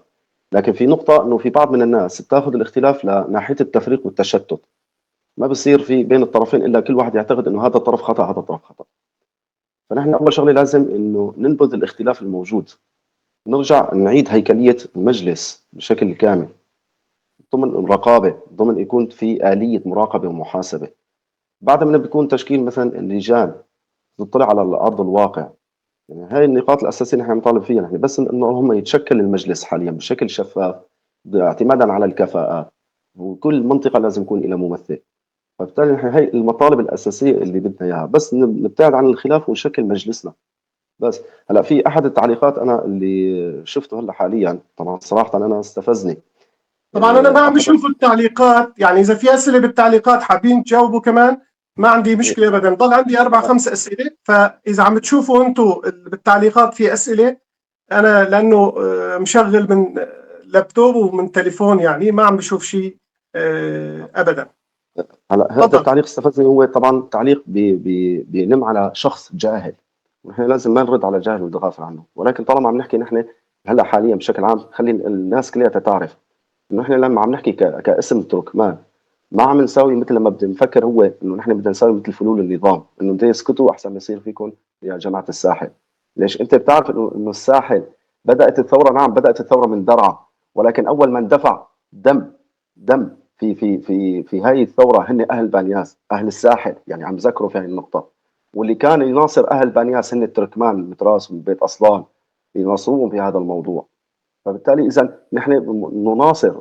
لكن في نقطه انه في بعض من الناس بتاخذ الاختلاف لناحيه التفريق والتشتت. ما بصير في بين الطرفين الا كل واحد يعتقد انه هذا الطرف خطا هذا الطرف خطا. فنحن اول شغله لازم انه ننبذ الاختلاف الموجود، نرجع نعيد هيكليه المجلس بشكل كامل ضمن الرقابه، ضمن يكون في اليه مراقبه ومحاسبه. بعد ما بيكون تشكيل مثلا اللجان تطلع على ارض الواقع. يعني هاي النقاط الاساسيه نحن نطالب فيها نحن، بس انه هم يتشكل المجلس حاليا بشكل شفاف اعتمادا على الكفاءات، وكل منطقه لازم يكون لها ممثل. فبالتالي نحن هي المطالب الاساسيه اللي بدنا اياها، بس نبتعد عن الخلاف ونشكل مجلسنا. بس هلا في احد التعليقات انا اللي شفته هلا حاليا، طبعا صراحه انا استفزني. طبعا انا ما عم بشوف التعليقات، يعني اذا في اسئله بالتعليقات حابين تجاوبوا كمان ما عندي مشكله ابدا. ضل عندي 4-5 اسئله، فاذا عم تشوفوا انتم بالتعليقات في اسئله، انا لانه مشغل من لابتوب ومن تليفون يعني ما عم بشوف شيء ابدا. هلا هذا التعليق استفزني، هو طبعا تعليق بينم على شخص جاهل، ونحن لازم ما نرد على جاهل ونتغافل عنه. ولكن طالما عم نحكي نحن هلا حاليا بشكل عام، خلي الناس كلها تعرف انه نحن لما عم نحكي كاسم تركمان ما عم نساوي مثل لما بدنا نفكر هو انه نحن بدنا نساوي مثل فلول النظام، انه بدنا يسكتوا احسن ما يصير فيكم يا جماعه الساحل. ليش؟ انت بتعرف انه الساحل بدات الثوره، نعم بدات الثوره من درعا، ولكن اول من دفع دم في هاي الثوره هن اهل بانياس، اهل الساحل. يعني عم ذكروا في هاي النقطه. واللي كان يناصر اهل بانياس هن التركمان متراس وبيت اصلان، يناصروهم في هذا الموضوع. فبالتالي اذا نحن نناصر،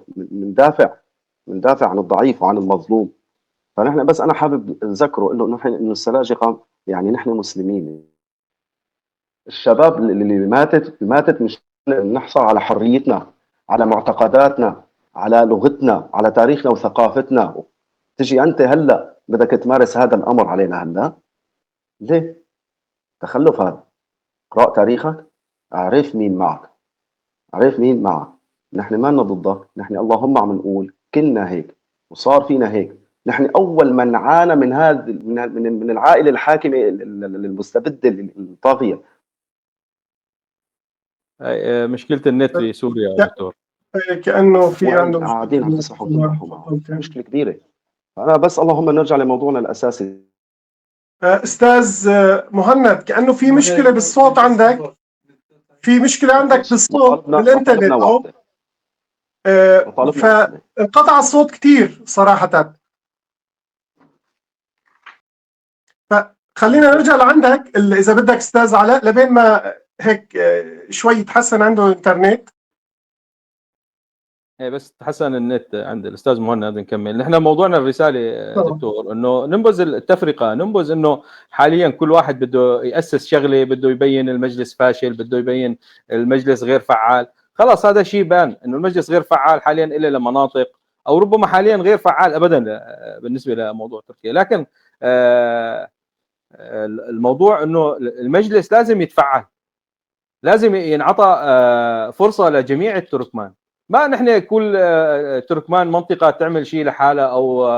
ندافع عن الضعيف وعن المظلوم. فنحن بس انا حابب اذكره انه نحن انه السلاجقه يعني نحن مسلمين. الشباب اللي ماتت مش نحصل على حريتنا، على معتقداتنا، على لغتنا، على تاريخنا وثقافتنا. تجي انت هلا بدك تمارس هذا الامر علينا هلا؟ ليه؟ تخلف هذا. اقرا تاريخك، اعرف مين معك، نحن ما لنا ضدك، نحن اللهم عم نقول كلنا هيك وصار فينا هيك. نحن اول من عانى من هذا من العائله الحاكمه المستبده الطاغيه. مشكله النت في سوريا يا دكتور، كانه في عنده قاعدين عم تسمحوا تنبحوا مشكله كبيره. انا بس اللهم نرجع لموضوعنا الاساسي. استاذ مهند، كانه في مشكله بالصوت عندك، في مشكله عندك بالصوت بالانترنت او فانقطع الصوت كثير صراحه. فخلينا نرجع لعندك اذا بدك استاذ علاء لبين ما هيك شوي يتحسن عنده الانترنت. بس تحسن النت عند الاستاذ مهند. نكمل نحن موضوعنا الرساله دكتور، انه ننبذ التفرقه، ننبذ انه حاليا كل واحد بده ياسس شغله، بده يبين المجلس فاشل، بده يبين المجلس غير فعال. خلاص هذا شيء بان انه المجلس غير فعال حاليا الا لمناطق، او ربما حاليا غير فعال ابدا بالنسبه لموضوع تركيا. لكن الموضوع انه المجلس لازم يتفعل، لازم ينعطى فرصه لجميع التركمان. ما نحن كل تركمان منطقه تعمل شيء لحالها او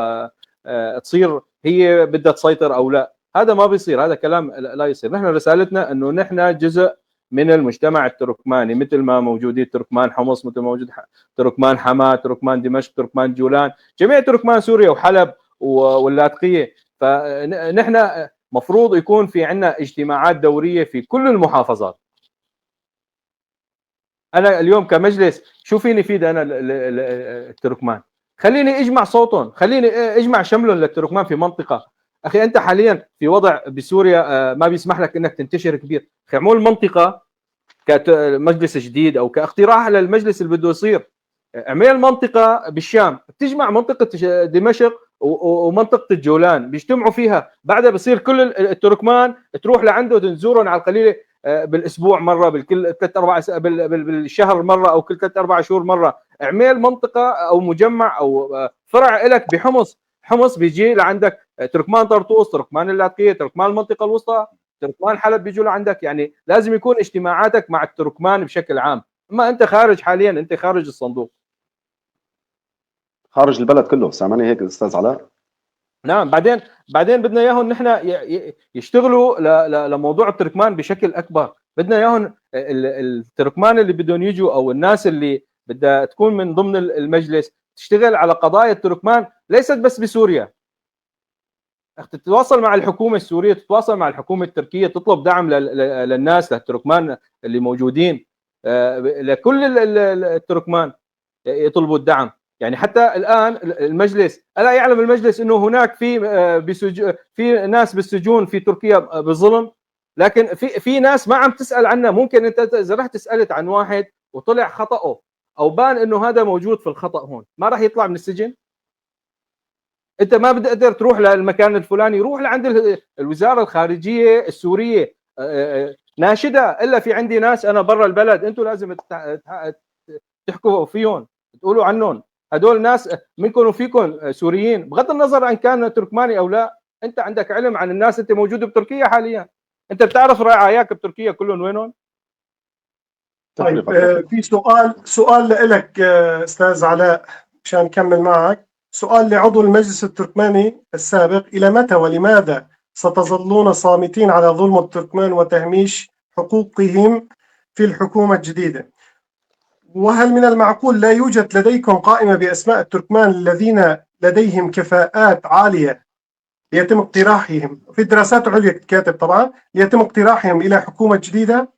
تصير هي بدها تسيطر او لا. هذا ما بيصير، هذا كلام لا يصير. نحن رسالتنا انه نحن جزء من المجتمع التركماني، مثل ما موجودين تركمان حمص، مثل ما موجود تركمان حما، تركمان دمشق، تركمان جولان، جميع تركمان سوريا وحلب واللاذقيه. فنحن مفروض يكون في عندنا اجتماعات دوريه في كل المحافظات. انا اليوم كمجلس شو فيني فيد انا التركمان؟ خليني اجمع صوتهم، خليني اجمع شملهم للتركمان في منطقه. اخي انت حاليا في وضع بسوريا ما بيسمح لك انك تنتشر كبير، اخي اعمل منطقه كمجلس جديد او كاقتراح للمجلس اللي بده يصير، اعمل منطقه بالشام بتجمع منطقه دمشق ومنطقه الجولان بيجتمعوا فيها، بعدها بصير كل التركمان تروح لعنده وتزورهم على القليله بالاسبوع مره، بالكل 3 4 بالشهر مره، او كل 3 4 شهور مره. اعمل منطقه او مجمع او فرع لك بحمص، حمص بيجي لعندك تركمان طرطوس، تركمان اللاذقيه، تركمان المنطقه الوسطى، تركمان حلب بيجوا لعندك. يعني لازم يكون اجتماعاتك مع التركمان بشكل عام، اما انت خارج حاليا، انت خارج الصندوق. خارج البلد كله، سامعني هيك استاذ علاء؟ نعم. بعدين بدنا اياهم نحن يشتغلوا لموضوع التركمان بشكل اكبر، بدنا اياهم التركمان اللي بدهم يجوا او الناس اللي بدها تكون من ضمن المجلس تشتغل على قضايا التركمان، ليست بس بسوريا. تتواصل مع الحكومه السوريه، تتواصل مع الحكومه التركيه، تطلب دعم للناس، للتركمان اللي موجودين، لكل التركمان يطلبوا الدعم. يعني حتى الان المجلس، الا يعلم المجلس انه هناك في ناس بالسجون في تركيا بظلم، لكن في ناس ما عم تسال عنها. ممكن انت اذا رحت سالت عن واحد وطلع خطأه او بان انه هذا موجود في الخطأ هون، ما راح يطلع من السجن. انت ما بتقدر تروح للمكان الفلاني، روح لعند الوزاره الخارجيه السوريه ناشده، الا في عندي ناس انا برا البلد، انتم لازم تحكوا فيهم، تقولوا عنهم. هدول ناس منكم وفيكم سوريين، بغض النظر عن كان تركماني او لا، انت عندك علم عن الناس، انت موجود بتركيا حاليا، انت بتعرف رعاياك بتركيا كلهم وينهم. طيب في سؤال لك استاذ علاء مشان نكمل معك. سؤال لعضو المجلس التركماني السابق: إلى متى ولماذا ستظلون صامتين على ظلم التركمان وتهميش حقوقهم في الحكومة الجديدة؟ وهل من المعقول لا يوجد لديكم قائمة بأسماء التركمان الذين لديهم كفاءات عالية يتم اقتراحهم في الدراسات العليا كاتب طبعا يتم اقتراحهم إلى حكومة جديدة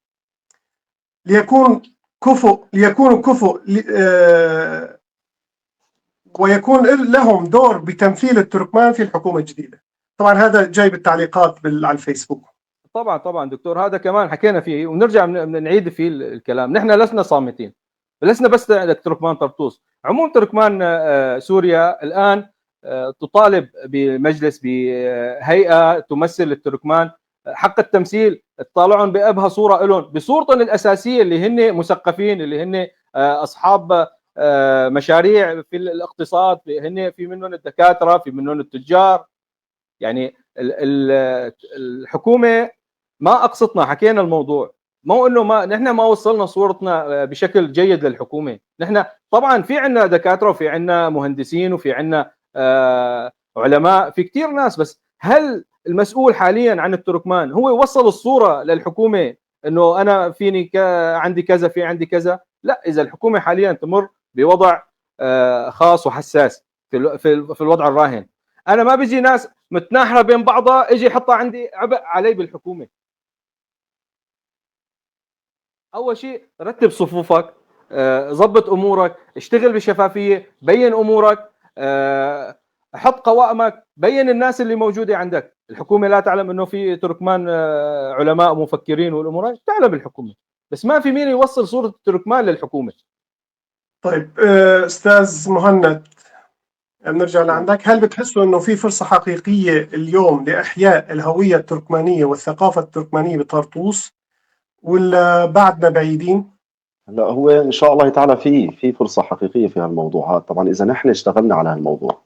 ليكونوا كفؤ ويكون لهم دور بتمثيل التركمان في الحكومة الجديدة؟ طبعا هذا جاي بالتعليقات على الفيسبوك. طبعا دكتور، هذا كمان حكينا فيه ونرجع نعيد فيه الكلام. نحن لسنا صامتين، لسنا بس تركمان طرطوس، عموم تركمان سوريا الآن تطالب بمجلس، بهيئة تمثل التركمان حق التمثيل، تطالعهم بأبهى صورة لهم، بصورتهم الأساسية اللي هن مثقفين، اللي هن أصحاب مشاريع في الاقتصاد، هن في منهم الدكاترة، في منهم التجار. يعني الحكومة ما أقصتنا، حكينا الموضوع، مو انه نحن ما وصلنا صورتنا بشكل جيد للحكومه. نحن طبعا في عندنا دكاتره وفي عندنا مهندسين وفي عندنا علماء، في كثير ناس، بس هل المسؤول حاليا عن التركمان هو يوصل الصوره للحكومه انه انا فيني عندي كذا، في عندي كذا؟ لا. اذا الحكومه حاليا تمر بوضع خاص وحساس في الوضع الراهن، انا ما بيجي ناس متناحره بين بعضها اجي يحطها عندي عبء علي بالحكومه. اول شيء رتب صفوفك، ضبط امورك، اشتغل بشفافيه، بين امورك، حط قوائمك، بين الناس اللي موجوده عندك. الحكومه لا تعلم انه في تركمان علماء ومفكرين والامور تعلم الحكومه، بس ما في مين يوصل صوره التركمان للحكومه. طيب استاذ مهند، بنرجع لعندك. هل بتحسوا انه في فرصه حقيقيه اليوم لاحياء الهويه التركمانيه والثقافه التركمانيه بطرطوس، ولا بعدنا بعيدين؟ لا، هو ان شاء الله تعالى في فرصه حقيقيه في هالموضوع هذا، طبعا اذا نحن اشتغلنا على هالموضوع.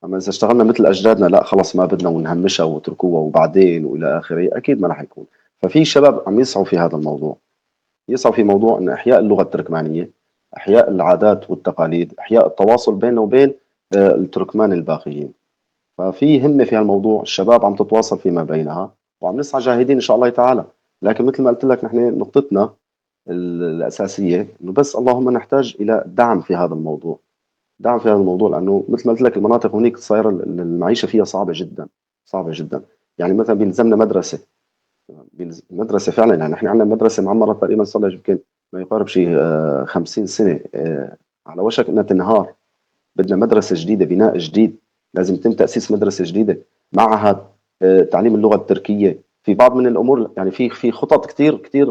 اما اذا اشتغلنا مثل اجدادنا، لا خلص ما بدنا ونهمشها وتركوها وبعدين والى اخره، اكيد ما راح يكون. ففي شباب عم يسعوا في هذا الموضوع، يسعوا في موضوع ان احياء اللغه التركمانيه، احياء العادات والتقاليد، احياء التواصل بيننا وبين التركمان الباقيين. ففي همه في هالموضوع، الشباب عم تتواصل فيما بينها وعم نسعى جاهدين ان شاء الله تعالى. لكن مثل ما قلت لك، نحن نقطتنا الاساسيه انه بس اللهم نحتاج الى دعم في هذا الموضوع، دعم في هذا الموضوع، لانه مثل ما قلت لك المناطق هناك صايره المعيشه فيها صعبه جدا، صعبه جدا. يعني مثلا بيلزمنا مدرسه فعلا. يعني احنا عندنا مدرسه معمره تقريبا صار لها يمكن ما يقارب شيء 50 سنه، على وشك انها تنهار. بدنا مدرسه جديده، بناء جديد، لازم يتم تاسيس مدرسه جديده. معهد تعليم اللغه التركيه. في بعض من الامور يعني في خطط كثير كثير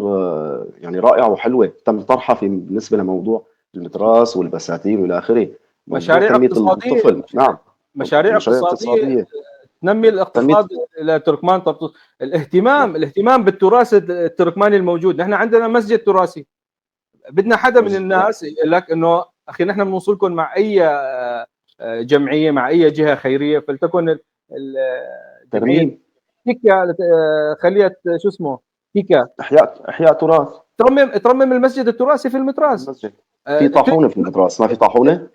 يعني رائعه وحلوه تم طرحها بالنسبه لموضوع المدراس والبساتين والى اخره. موضوع مشاريع تنميه اقتصاديه، الطفل، نعم. مشاريع مشاريع اقتصاديه اقتصاديه، تنمي تنميه الاقتصاد الى تركمان. الاهتمام بالتراث التركماني الموجود. نحن عندنا مسجد تراثي، بدنا حدا من الناس يقول لك انه اخي نحن بنوصلكم مع اي جمعيه، مع اي جهه خيريه، فلتكن الجمعيه ترميم، تيكا خليها شو اسمه تيكا احياء تراث ترمم المسجد التراثي في المتراس. المسجد. في طاحونه في المدراس، ما في طاحونه؟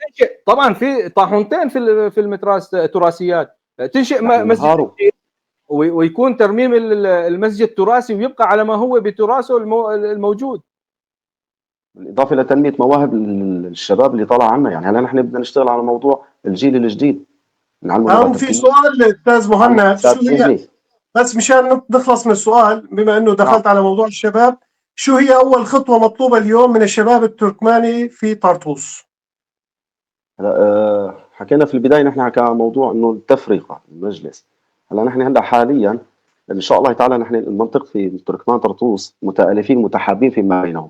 طبعا في طاحونتين في المتراس تراثيات. تنشئ مسجد ويكون ترميم المسجد تراثي ويبقى على ما هو بتراثه الموجود، بالاضافه لتنميه مواهب الشباب اللي طالع عنا. يعني هلا نحن بدنا نشتغل على موضوع الجيل الجديد، نعلمه اللغه هون في التركيه. سؤال استاذ مهند، شو هي، تبني. بس مشان نخلص من السؤال بما انه نعم. دخلت على موضوع الشباب، شو هي اول خطوه مطلوبه اليوم من الشباب التركماني في طرطوس؟ هلا حكينا في البدايه، نحن حكى عن موضوع انه التفرقه المجلس. هلا نحن هلا حاليا ان شاء الله تعالى نحن المنطقه في تركمان طرطوس متالفين متحابين فيما بينهم،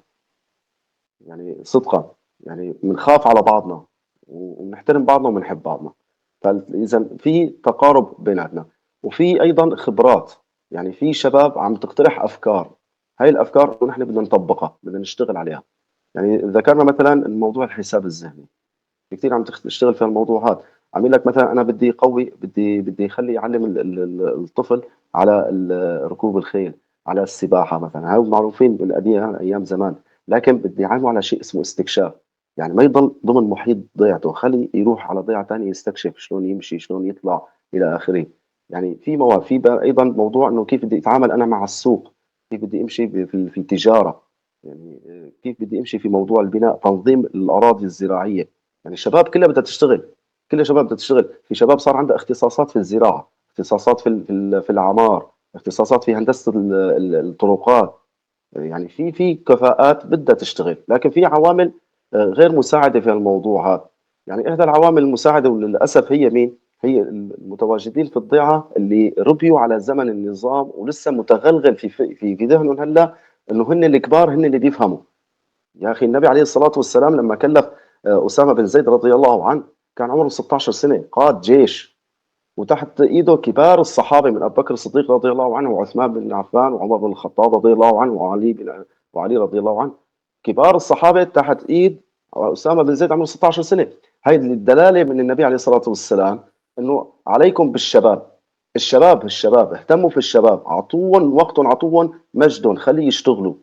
يعني صدقا، يعني بنخاف على بعضنا وبنحترم بعضنا وبنحب بعضنا. فاذا في تقارب بيناتنا، وفي ايضا خبرات. يعني في شباب عم تقترح افكار، هاي الافكار نحن بدنا نطبقها، بدنا نشتغل عليها. يعني ذكرنا مثلا الموضوع الحساب الذهني، في كثير عم تشتغل في الموضوع هذا. عم يقول لك مثلا انا بدي قوي، بدي اخلي يعلم الطفل على ركوب الخيل، على السباحه مثلا، هاي معروفين من ايام زمان. لكن بدي اعلمه على شيء اسمه استكشاف، يعني ما يضل ضمن محيط ضيعته، خلي يروح على ضيعه ثانيه يستكشف شلون يمشي، شلون يطلع الى اخره. يعني في مواد، في ايضا موضوع انه كيف بدي اتعامل انا مع السوق، كيف بدي امشي في التجاره، يعني كيف بدي امشي في موضوع البناء، تنظيم الاراضي الزراعيه. يعني الشباب كلها بدها تشتغل، كل الشباب بدها تشتغل. في شباب صار عندها اختصاصات في الزراعه، اختصاصات في العمار، اختصاصات في هندسه الطرقات. يعني في كفاءات بدها تشتغل، لكن في عوامل غير مساعده في الموضوع هذا. يعني احدى العوامل المساعده وللاسف هي مين؟ هي المتواجدين في الضيعه اللي ربيوا على زمن النظام ولسه متغلغل في ذهنهم هلا انه هن الكبار، هن اللي بيفهموا. يا اخي النبي عليه الصلاه والسلام لما كلف اسامه بن زيد رضي الله عنه كان عمره 16 سنه، قاد جيش وتحت ايده كبار الصحابه من ابي بكر الصديق رضي الله عنه وعثمان بن عفان وعمر بن الخطاب رضي الله عنه وعلي رضي الله عنه. كبار الصحابه تحت ايد اسامه بن زيد عمره 16 سنه. هاي الدلاله من النبي عليه الصلاه والسلام انه عليكم بالشباب. الشباب اهتموا في الشباب، اعطوهم وقتهم، اعطوهم مجدهم، خليه يشتغلوا.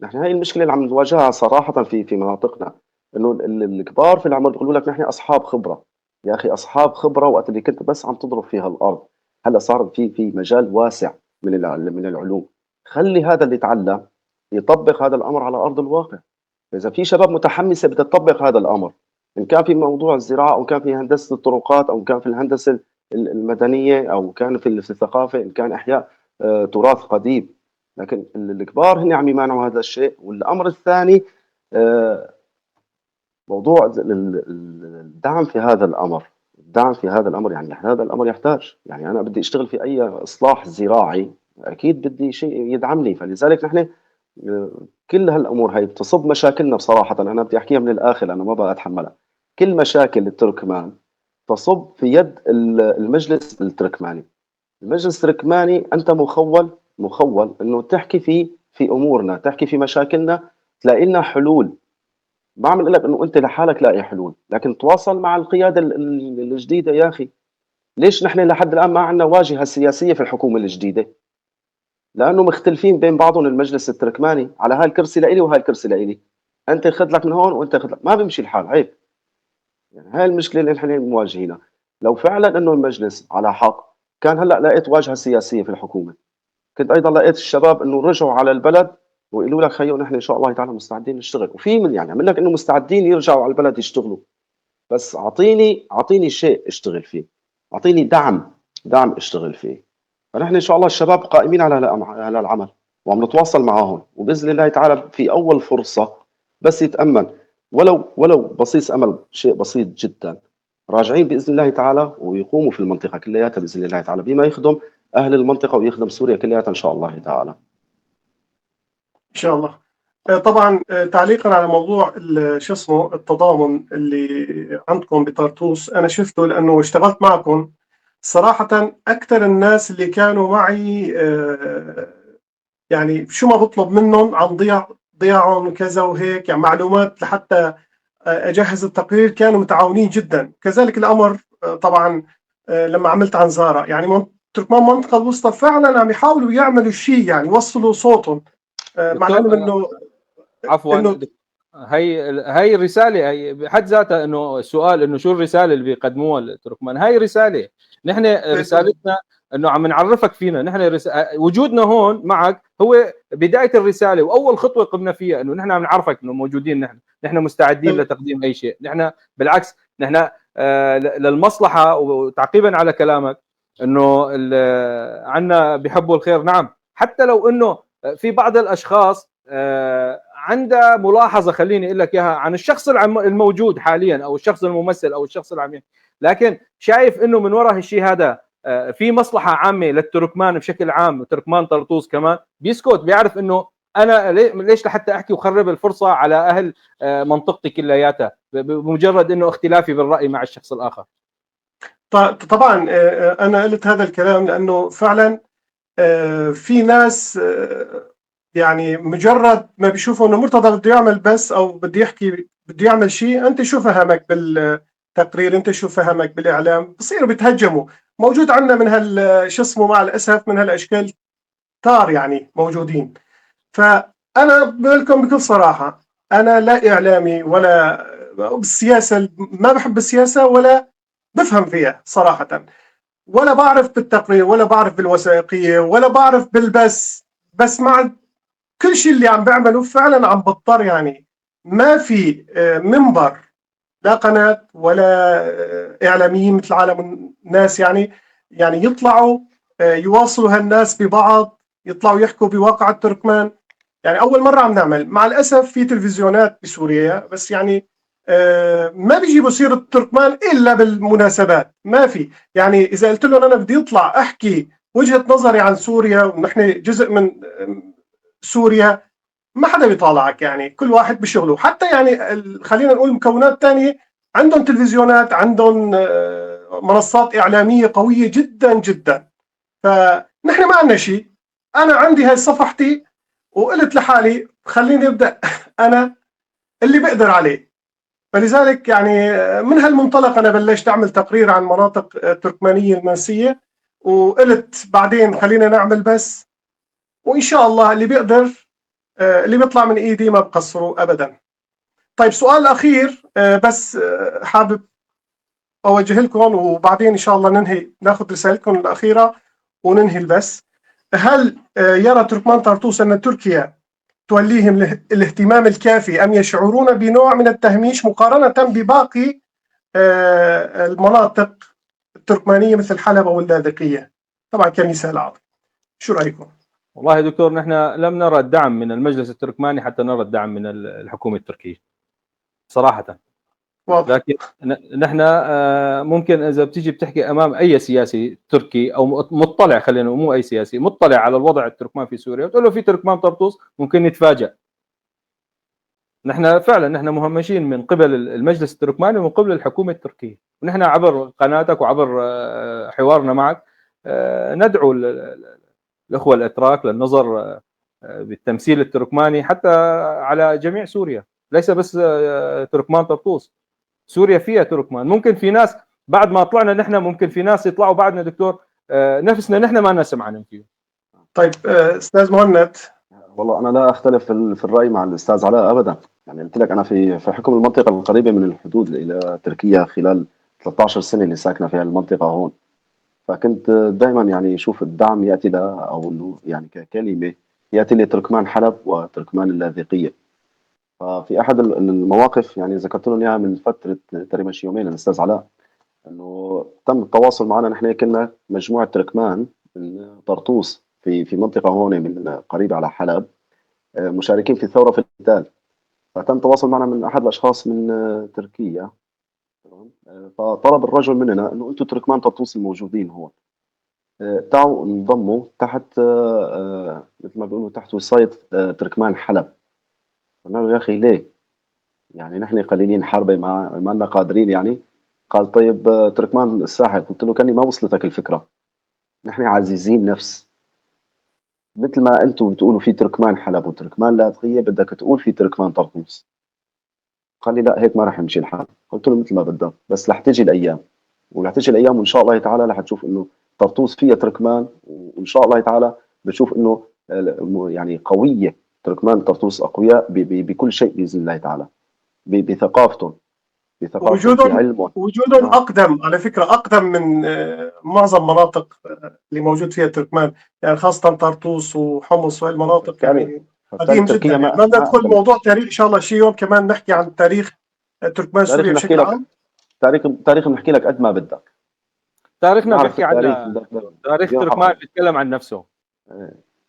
نحن هاي المشكله اللي عم نواجهها صراحه في مناطقنا، انه الكبار في العمر بيقولوا لك نحن اصحاب خبره. يا اخي اصحاب خبره وقت اللي كنت بس عم تضرب فيها الارض، هلا صار في مجال واسع من العلوم. خلي هذا اللي تعلم يطبق هذا الامر على ارض الواقع. اذا في شباب متحمسه بدها تطبق هذا الامر، ان كان في موضوع الزراعه او كان في هندسه الطرقات او كان في الهندسه المدنيه او كان في الثقافه، ان كان احياء تراث قديم. لكن الكبار هن عم يمانعوا هذا الشيء. والامر الثاني موضوع الدعم في هذا الامر. الدعم في هذا الامر، يعني هذا الامر يحتاج، يعني انا بدي اشتغل في اي اصلاح زراعي اكيد بدي شيء يدعمني. فلذلك نحن كل هالامور هي بتصب مشاكلنا. بصراحه انا بدي احكيها من الاخر، انا ما بقى اتحملها. كل مشاكل التركمان تصب في يد المجلس التركماني. المجلس التركماني انت مخول انه تحكي في امورنا، تحكي في مشاكلنا، تلاقي لنا حلول. ما عم اقول لك انه انت لحالك لاقي حلول، لكن تواصل مع القياده الجديده. يا اخي ليش نحن لحد الان ما عندنا واجهه سياسيه في الحكومه الجديده؟ لانه مختلفين بين بعضهم. المجلس التركماني على هاي الكرسي لإلي وهاي الكرسي لإلي، انت خذ لك من هون وانت خذ لك، ما بيمشي الحال، عيب. يعني هاي المشكله اللي نحن مواجهينها. لو فعلا انه المجلس على حق كان هلا لقيت واجهه سياسيه في الحكومه، كنت ايضا لقيت الشباب انه رجعوا على البلد ويقولوا لك خيو نحن ان شاء الله تعالى مستعدين نشتغل. وفي من يعني عم لك انه مستعدين يرجعوا على البلد يشتغلوا، بس اعطيني شيء اشتغل فيه، اعطيني دعم اشتغل فيه. فنحن ان شاء الله الشباب قائمين على العمل وعم نتواصل معهم، وباذن الله تعالى في اول فرصه بس يتامن ولو بصيص امل، شيء بسيط جدا، راجعين باذن الله تعالى ويقوموا في المنطقه كلياتها باذن الله تعالى بما يخدم اهل المنطقه ويخدم سوريا كلياتها ان شاء الله تعالى. ان شاء الله. طبعا تعليقا على موضوع شو اسمه التضامن اللي عندكم بطرطوس، انا شفته لانه اشتغلت معكم صراحة. اكثر الناس اللي كانوا معي يعني شو ما بطلب منهم عن ضياعهم وكذا وهيك، يعني معلومات لحتى اجهز التقرير، كانوا متعاونين جدا. كذلك الامر طبعا لما عملت عن زارا، يعني تركمان المنطقة الوسطى فعلا عم يحاولوا يعملوا شيء، يعني يوصلوا صوتهم مع العلم دكتور عفوا انه هي الرساله، هي بحد ذاتها انه السؤال انه شو الرساله اللي بيقدموها التركمان. هاي رساله، نحن رسالتنا انه عم نعرفك فينا. نحن وجودنا هون معك هو بدايه الرساله واول خطوه قمنا فيها، انه نحن عم نعرفك انه موجودين. نحن مستعدين لتقديم اي شيء. نحن بالعكس، نحن للمصلحه. وتعقيبا على كلامك انه عنا بيحبوا الخير، نعم، حتى لو انه في بعض الاشخاص عنده ملاحظه، خليني اقول لك اياها، عن الشخص الموجود حاليا او الشخص الممثل او الشخص العميل، لكن شايف انه من وراء هالشيء هذا في مصلحه عامه للتركمان بشكل عام، وتركمان طرطوس كمان، بيسكت، بيعرف انه انا ليش لحتى احكي وخرب الفرصه على اهل منطقتي كلياتها بمجرد انه اختلافي بالراي مع الشخص الاخر. طبعا انا قلت هذا الكلام لانه فعلا في ناس يعني مجرد ما بيشوفوا انه مرتضى بده يعمل بس، او بده يحكي، بده يعمل شيء، انت شو فهمك بالتقرير، انت شو فهمك بالاعلام، بصيروا بيتهجموا. موجود عندنا من شو اسمه، مع الاسف من هالاشكال كتار يعني موجودين. فانا بقول لكم بكل صراحه، انا لا اعلامي ولا بالسياسه، ما بحب السياسه ولا بفهم فيها صراحه، ولا بعرف بالتقرير ولا بعرف بالوثائقيه ولا بعرف بالبث. بس مع كل شيء اللي عم بعمله فعلا عم بضطر، يعني ما في منبر، لا قناه ولا اعلاميين مثل عالم الناس، يعني يطلعوا يواصلوا هالناس ببعض، يطلعوا يحكوا بواقع التركمان. يعني اول مره عم نعمل، مع الاسف في تلفزيونات بسوريا بس يعني ما بيجيبوا سيره التركمان الا بالمناسبات. ما في، يعني اذا قلت لهم انا بدي اطلع احكي وجهه نظري عن سوريا ونحن جزء من سوريا، ما حدا بيطالعك، يعني كل واحد بشغله. حتى يعني خلينا نقول مكونات ثانيه عندهم تلفزيونات، عندهم منصات اعلاميه قويه جدا جدا. فنحن ما عندنا شيء. انا عندي هاي صفحتي، وقلت لحالي خليني ابدا انا اللي بقدر عليه. فلذلك يعني من هالمنطلق انا بلشت اعمل تقرير عن مناطق التركمانيه المنسيه، وقلت بعدين خلينا نعمل بس، وان شاء الله اللي بيقدر اللي بيطلع من ايدي ما بقصره ابدا. طيب سؤال اخير بس حابب اوجه لكم، وبعدين ان شاء الله ناخذ رسالتكم الاخيره وننهي البث. هل يرى تركمان طرطوس ان تركيا توليهم الاهتمام الكافي أم يشعرون بنوع من التهميش مقارنة بباقي المناطق التركمانية مثل حلب واللاذقية؟ طبعا كمثال عظيم. شو رأيكم؟ والله يا دكتور، نحن لم نرى الدعم من المجلس التركماني حتى نرى الدعم من الحكومة التركية صراحة. واضح. لكن نحن ممكن اذا بتيجي بتحكي امام اي سياسي تركي او مطلع، خلينا مو اي سياسي، مطلع على الوضع التركمان في سوريا، وتقول له في تركمان طرطوس، ممكن يتفاجأ. نحن فعلا نحن مهمشين من قبل المجلس التركماني ومن قبل الحكومه التركيه، ونحن عبر قناتك وعبر حوارنا معك ندعو الاخوه الاتراك للنظر بالتمثيل التركماني حتى على جميع سوريا، ليس بس تركمان طرطوس. سوريا فيها تركمان، ممكن في ناس بعد ما طلعنا نحن، ممكن في ناس يطلعوا بعدنا دكتور نفسنا نحن ما نسمع عنهم فيه. طيب استاذ مهند. والله انا لا اختلف في الراي مع الاستاذ علاء ابدا. يعني قلت لك انا في حكم المنطقه القريبه من الحدود الى تركيا خلال 13 سنه اللي ساكنه فيها المنطقه هون، فكنت دائما يعني اشوف الدعم ياتي لها، او انه يعني ككلمه ياتي لتركمان حلب وتركمان اللاذقيه. ففي احد المواقف يعني ذكرت لهم اياها من فتره تقريبا شي يومين الاستاذ علاء، انه تم التواصل معنا. نحن كنا مجموعه تركمان من طرطوس في منطقه هون من قريبه على حلب، مشاركين في الثوره في القتال. فتم التواصل معنا من احد الاشخاص من تركيا، فطلب الرجل مننا انه انتم تركمان طرطوس الموجودين هون تعالوا انضموا تحت مثل ما بيقولوا تحت وصاية تركمان حلب. قلنا له يا اخي ليه؟ يعني نحن قليلين حربة ما لنا قادرين يعني. قال طيب تركمان الساحل. قلت له كاني ما وصلتك الفكرة. نحن عزيزين نفس، مثل ما انتم بتقولوا في تركمان حلب وتركمان لاذقية بدك تقول في تركمان طرطوس. قال لي لا هيك ما راح يمشي الحال. قلت له مثل ما بدك بس رح تجي الايام، ورح تجي الايام وان شاء الله تعالى رح تشوف انه طرطوس فيها تركمان، وان شاء الله تعالى بتشوف انه يعني قويه. تركمان طرطوس اقوياء بكل شيء باذن الله تعالى، بثقافتهم، وجودهم بعلمهم. وجودهم نعم. اقدم على فكره، اقدم من معظم مناطق اللي موجود فيها تركمان، يعني خاصه طرطوس وحمص وهالمناطق يعني فبالتالي قديم جدا. تركيا يعني ما بدنا ما ندخل اقدمت. موضوع تاريخ ان شاء الله شي يوم كمان نحكي عن تاريخ تركمان تاريخ سوريا بنحكي بشكل لك، عام. تاريخ بنحكي لك قد ما بدك. تاريخنا نعرف بيحكي عن التاريخ تاريخ تركمان بيرحب. بيتكلم عن نفسه.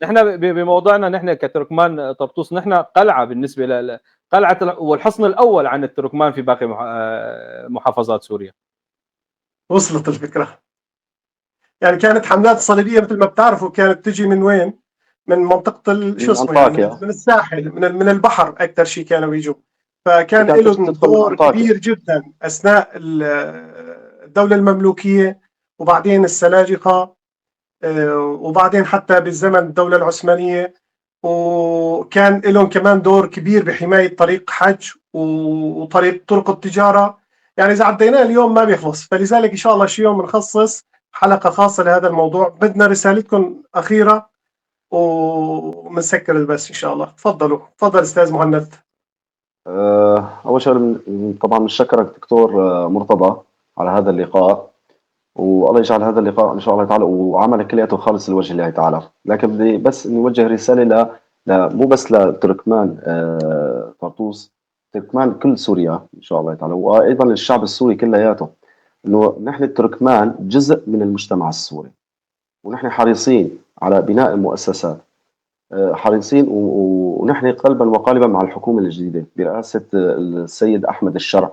نحن بموضوعنا نحن كتركمان طرطوس نحن قلعه بالنسبه قلعه والحصن الاول عن التركمان في باقي محافظات سوريا. وصلت الفكره. يعني كانت حملات الصليبيه مثل ما بتعرفوا كانت تجي من وين؟ من منطقه شو من اسمه يعني انطاكيا. من الساحل، من البحر اكثر شيء كانوا يجوا. فكان كانت لهم تدخل من دور انطاكيا. كبير جدا اثناء الدوله المملوكيه، وبعدين السلاجقه، وبعدين حتى بالزمن الدوله العثمانيه. وكان لهم كمان دور كبير بحمايه طريق حج وطريق طرق التجاره. يعني اذا عديناه اليوم ما بيخلص، فلذلك ان شاء الله شي يوم بنخصص حلقه خاصه لهذا الموضوع. بدنا رسالتكم اخيره ومنسكر البث ان شاء الله. تفضلوا، تفضل استاذ مهند. اول شيء طبعا بنشكرك دكتور مرتضى على هذا اللقاء، والله يجعل هذا اللقاء ان شاء الله تعالى وعملك كلياته خالص لوجه الله تعالى. لكن بدي بس اني اوجه رساله مو بس لتركمان طرطوس، تركمان كل سوريا ان شاء الله تعالى، وايضا للشعب السوري كلياته، انه نحن التركمان جزء من المجتمع السوري، ونحن حريصين على بناء المؤسسات، حريصين ونحن قلبا وقالبا مع الحكومه الجديده برئاسه السيد احمد الشرع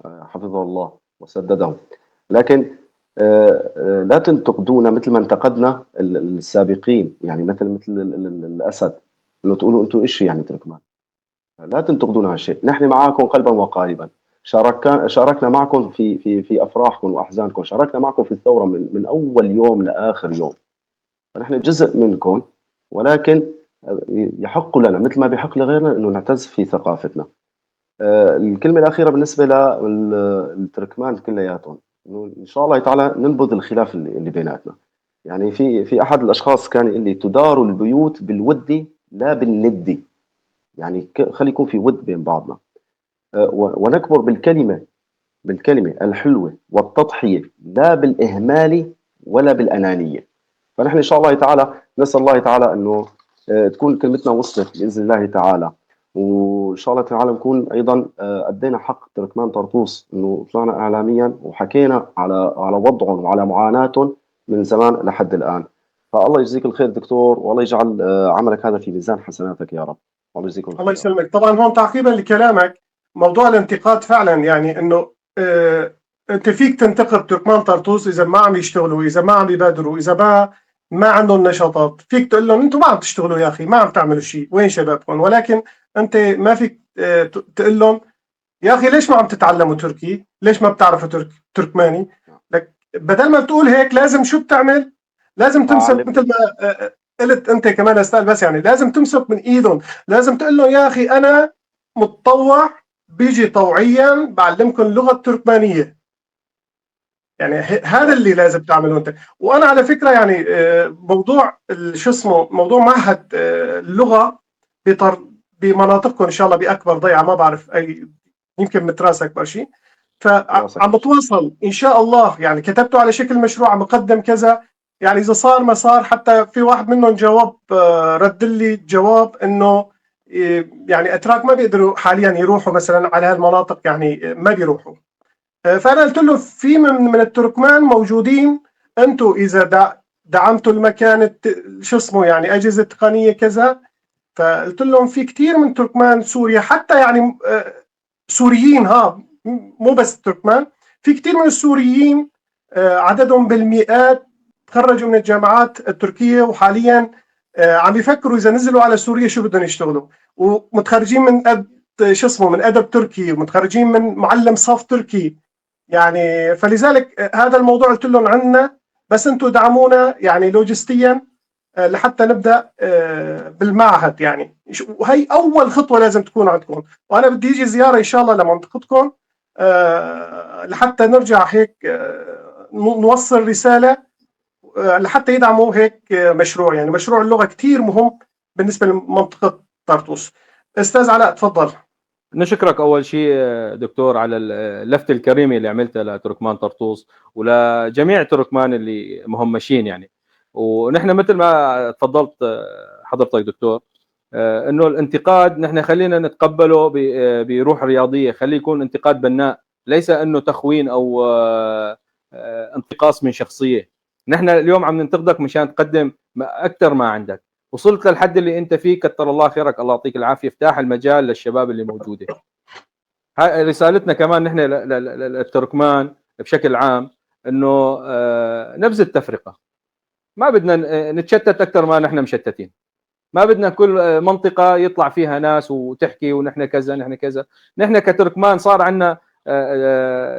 حفظه الله وسدده. لكن لا تنتقدونا مثل ما انتقدنا السابقين، يعني مثل الاسد، انه تقولوا انتم ايش يعني تركمان. لا تنتقدونا هالشيء، نحن معاكم قلبا وقالبا. شاركنا معكم في افراحكم واحزانكم، شاركنا معكم في الثوره من اول يوم لاخر يوم. فنحن جزء منكم، ولكن يحق لنا مثل ما بيحق لغيرنا انه نعتز في ثقافتنا. الكلمه الاخيره بالنسبه للتركمان كلياتهم، انه ان شاء الله تعالى ننبذ الخلاف اللي بيناتنا. يعني في احد الاشخاص كان يقول لي تدار البيوت بالود لا بالند. يعني خلي يكون في ود بين بعضنا، ونكبر بالكلمه الحلوه والتضحيه، لا بالاهمال ولا بالانانيه. فنحن ان شاء الله تعالى نسال الله تعالى انه تكون كلمتنا وصلت باذن الله تعالى، وان شاء الله تعالى نكون ايضا ادينا حق تركمان طرطوس، انه طلعنا اعلاميا وحكينا على وضعهم وعلى معاناتهم من زمان لحد الان. فالله يجزيك الخير دكتور، والله يجعل عملك هذا في ميزان حسناتك يا رب. الله يجزيكم الله الخير. يسلمك. طبعا هون تعقيبا لكلامك، موضوع الانتقاد فعلا يعني انه انت فيك تنتقد تركمان طرطوس اذا ما عم يشتغلوا، اذا ما عم يبادروا، اذا ما عندهم نشاطات. فيك تقول لهم انتم ما عم تشتغلوا يا اخي، ما عم تعملوا شيء، وين شبابكم؟ ولكن انت ما فيك تقول لهم يا اخي ليش ما عم تتعلموا تركي؟ ليش ما بتعرفوا تركماني؟ لك بدل ما تقول هيك لازم شو بتعمل؟ لازم تمسك مثل ما قلت انت كمان استاذ، بس يعني لازم تمسك من ايدهم، لازم تقول لهم يا اخي انا متطوع، بيجي طوعيا بعلمكم اللغه التركمانيه. يعني هذا اللي لازم تعمله انت. وانا على فكره يعني موضوع شو اسمه، موضوع معهد اللغه بمناطقكم ان شاء الله باكبر ضيعه، ما بعرف اي، يمكن متراس اكبر شيء. فعم بتواصل ان شاء الله، يعني كتبته على شكل مشروع، عم بقدم كذا. يعني اذا صار ما صار، حتى في واحد منهم جواب رد لي جواب انه يعني اتراك ما بيقدروا حاليا يروحوا مثلا على هالمناطق، يعني ما بيروحوا. فانا قلت له في من التركمان موجودين، انتم اذا دعمتوا المكان شو اسمه يعني اجهزه تقنيه كذا. فقلت لهم في كثير من تركمان سوريا، حتى يعني سوريين مو بس التركمان، في كثير من السوريين عددهم بالمئات تخرجوا من الجامعات التركيه، وحاليا عم يفكروا اذا نزلوا على سوريا شو بدهم يشتغلوا، ومتخرجين من من ادب تركي، ومتخرجين من معلم صف تركي يعني. فلذلك هذا الموضوع قلت لهم عنا، بس انتم دعمونا يعني لوجستيا لحتى نبدا بالمعهد يعني. وهي اول خطوه لازم تكون عندكم، وانا بدي اجي زياره ان شاء الله لمنطقتكم لحتى نرجع هيك نوصل رساله لحتى يدعموا هيك مشروع. يعني مشروع اللغه كثير مهم بالنسبه لمنطقه طرطوس. استاذ علاء تفضل. نشكرك اول شيء دكتور على اللفته الكريمه اللي عملتها لتركمان طرطوس ولجميع التركمان اللي مهمشين يعني. ونحن مثل ما تفضلت حضرتك دكتور انه الانتقاد نحن خلينا نتقبله بروح رياضيه، خليه يكون انتقاد بناء، ليس انه تخوين او انتقاص من شخصيه. نحن اليوم عم ننتقدك مشان تقدم اكثر ما عندك، وصلت للحد اللي انت فيه، كتر الله خيرك، الله يعطيك العافيه، افتح المجال للشباب اللي موجوده. هاي رسالتنا كمان نحن للتركمان بشكل عام، انه نبذ التفرقه، ما بدنا نتشتت اكثر ما نحن مشتتين، ما بدنا كل منطقه يطلع فيها ناس وتحكي ونحن كذا نحن كذا. نحن كتركمان صار عندنا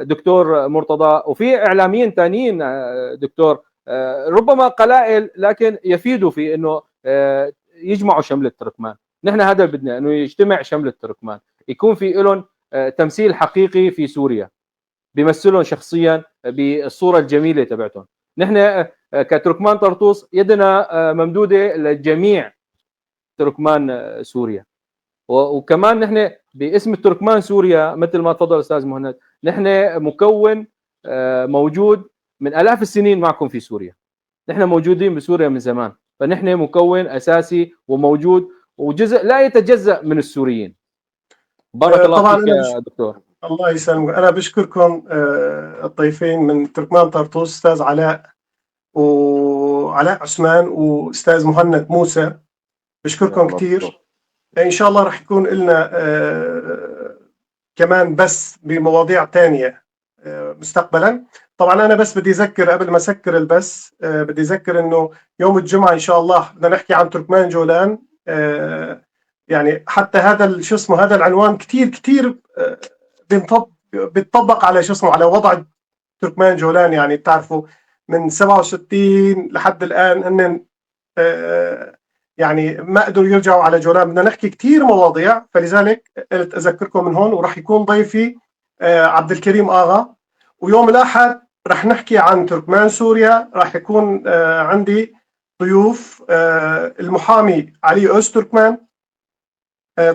دكتور مرتضى، وفي اعلاميين ثانيين دكتور ربما قلائل لكن يفيدوا في انه يجمعوا شمل التركمان. نحن هذا بدنا، انه يجتمع شمل التركمان، يكون في لهم تمثيل حقيقي في سوريا، بيمثلهم شخصيا بالصوره الجميله تبعتهم. نحن كتركمان طرطوس يدنا ممدوده لجميع تركمان سوريا، وكمان نحن باسم التركمان سوريا مثل ما تفضل استاذ مهند، نحن مكون موجود من آلاف السنين معكم في سوريا. نحن موجودين بسوريا من زمان، فنحن مكون اساسي وموجود وجزء لا يتجزأ من السوريين. بارك الله فيك يا دكتور. الله يسلمك. انا بشكركم الضيفين من تركمان طرطوس، استاذ علاء وعلاء عثمان واستاذ مهند موسى، بشكركم كثير. ان شاء الله راح يكون لنا كمان بس بمواضيع ثانيه مستقبلا. طبعا انا بس بدي اذكر قبل ما اسكر البث، بدي اذكر انه يوم الجمعه ان شاء الله بدنا نحكي عن تركمان جولان. يعني حتى هذا شو اسمه، هذا العنوان كثير بيطبق على شو اسمه، على وضع تركمان جولان. يعني بتعرفوا من 67 لحد الان هن يعني ما قدروا يرجعوا على جولان. بدنا نحكي كثير مواضيع، فلذلك قلت اذكركم من هون. وراح يكون ضيفي عبد الكريم آغا. ويوم الأحد راح نحكي عن تركمان سوريا، راح يكون عندي ضيوف المحامي علي أوزتركمان.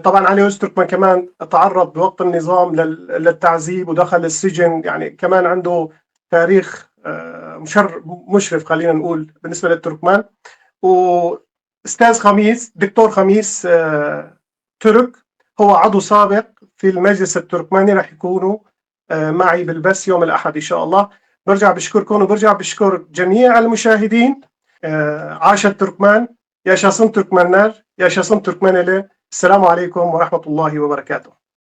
طبعا علي أوزتركمان كمان تعرض بوقت النظام للتعذيب ودخل السجن، يعني كمان عنده تاريخ مشرف خلينا نقول بالنسبة للتركمان. وأستاذ خميس، دكتور خميس ترك، هو عضو سابق في المجلس التركماني، راح يكونوا معي بالبث يوم الأحد إن شاء الله. برجع بشكركم وبرجع بشكر جميع المشاهدين. عاش التركمان، يا شاسم تركمانار، يا شاسم تركمانيلي. السلام عليكم ورحمة الله وبركاته.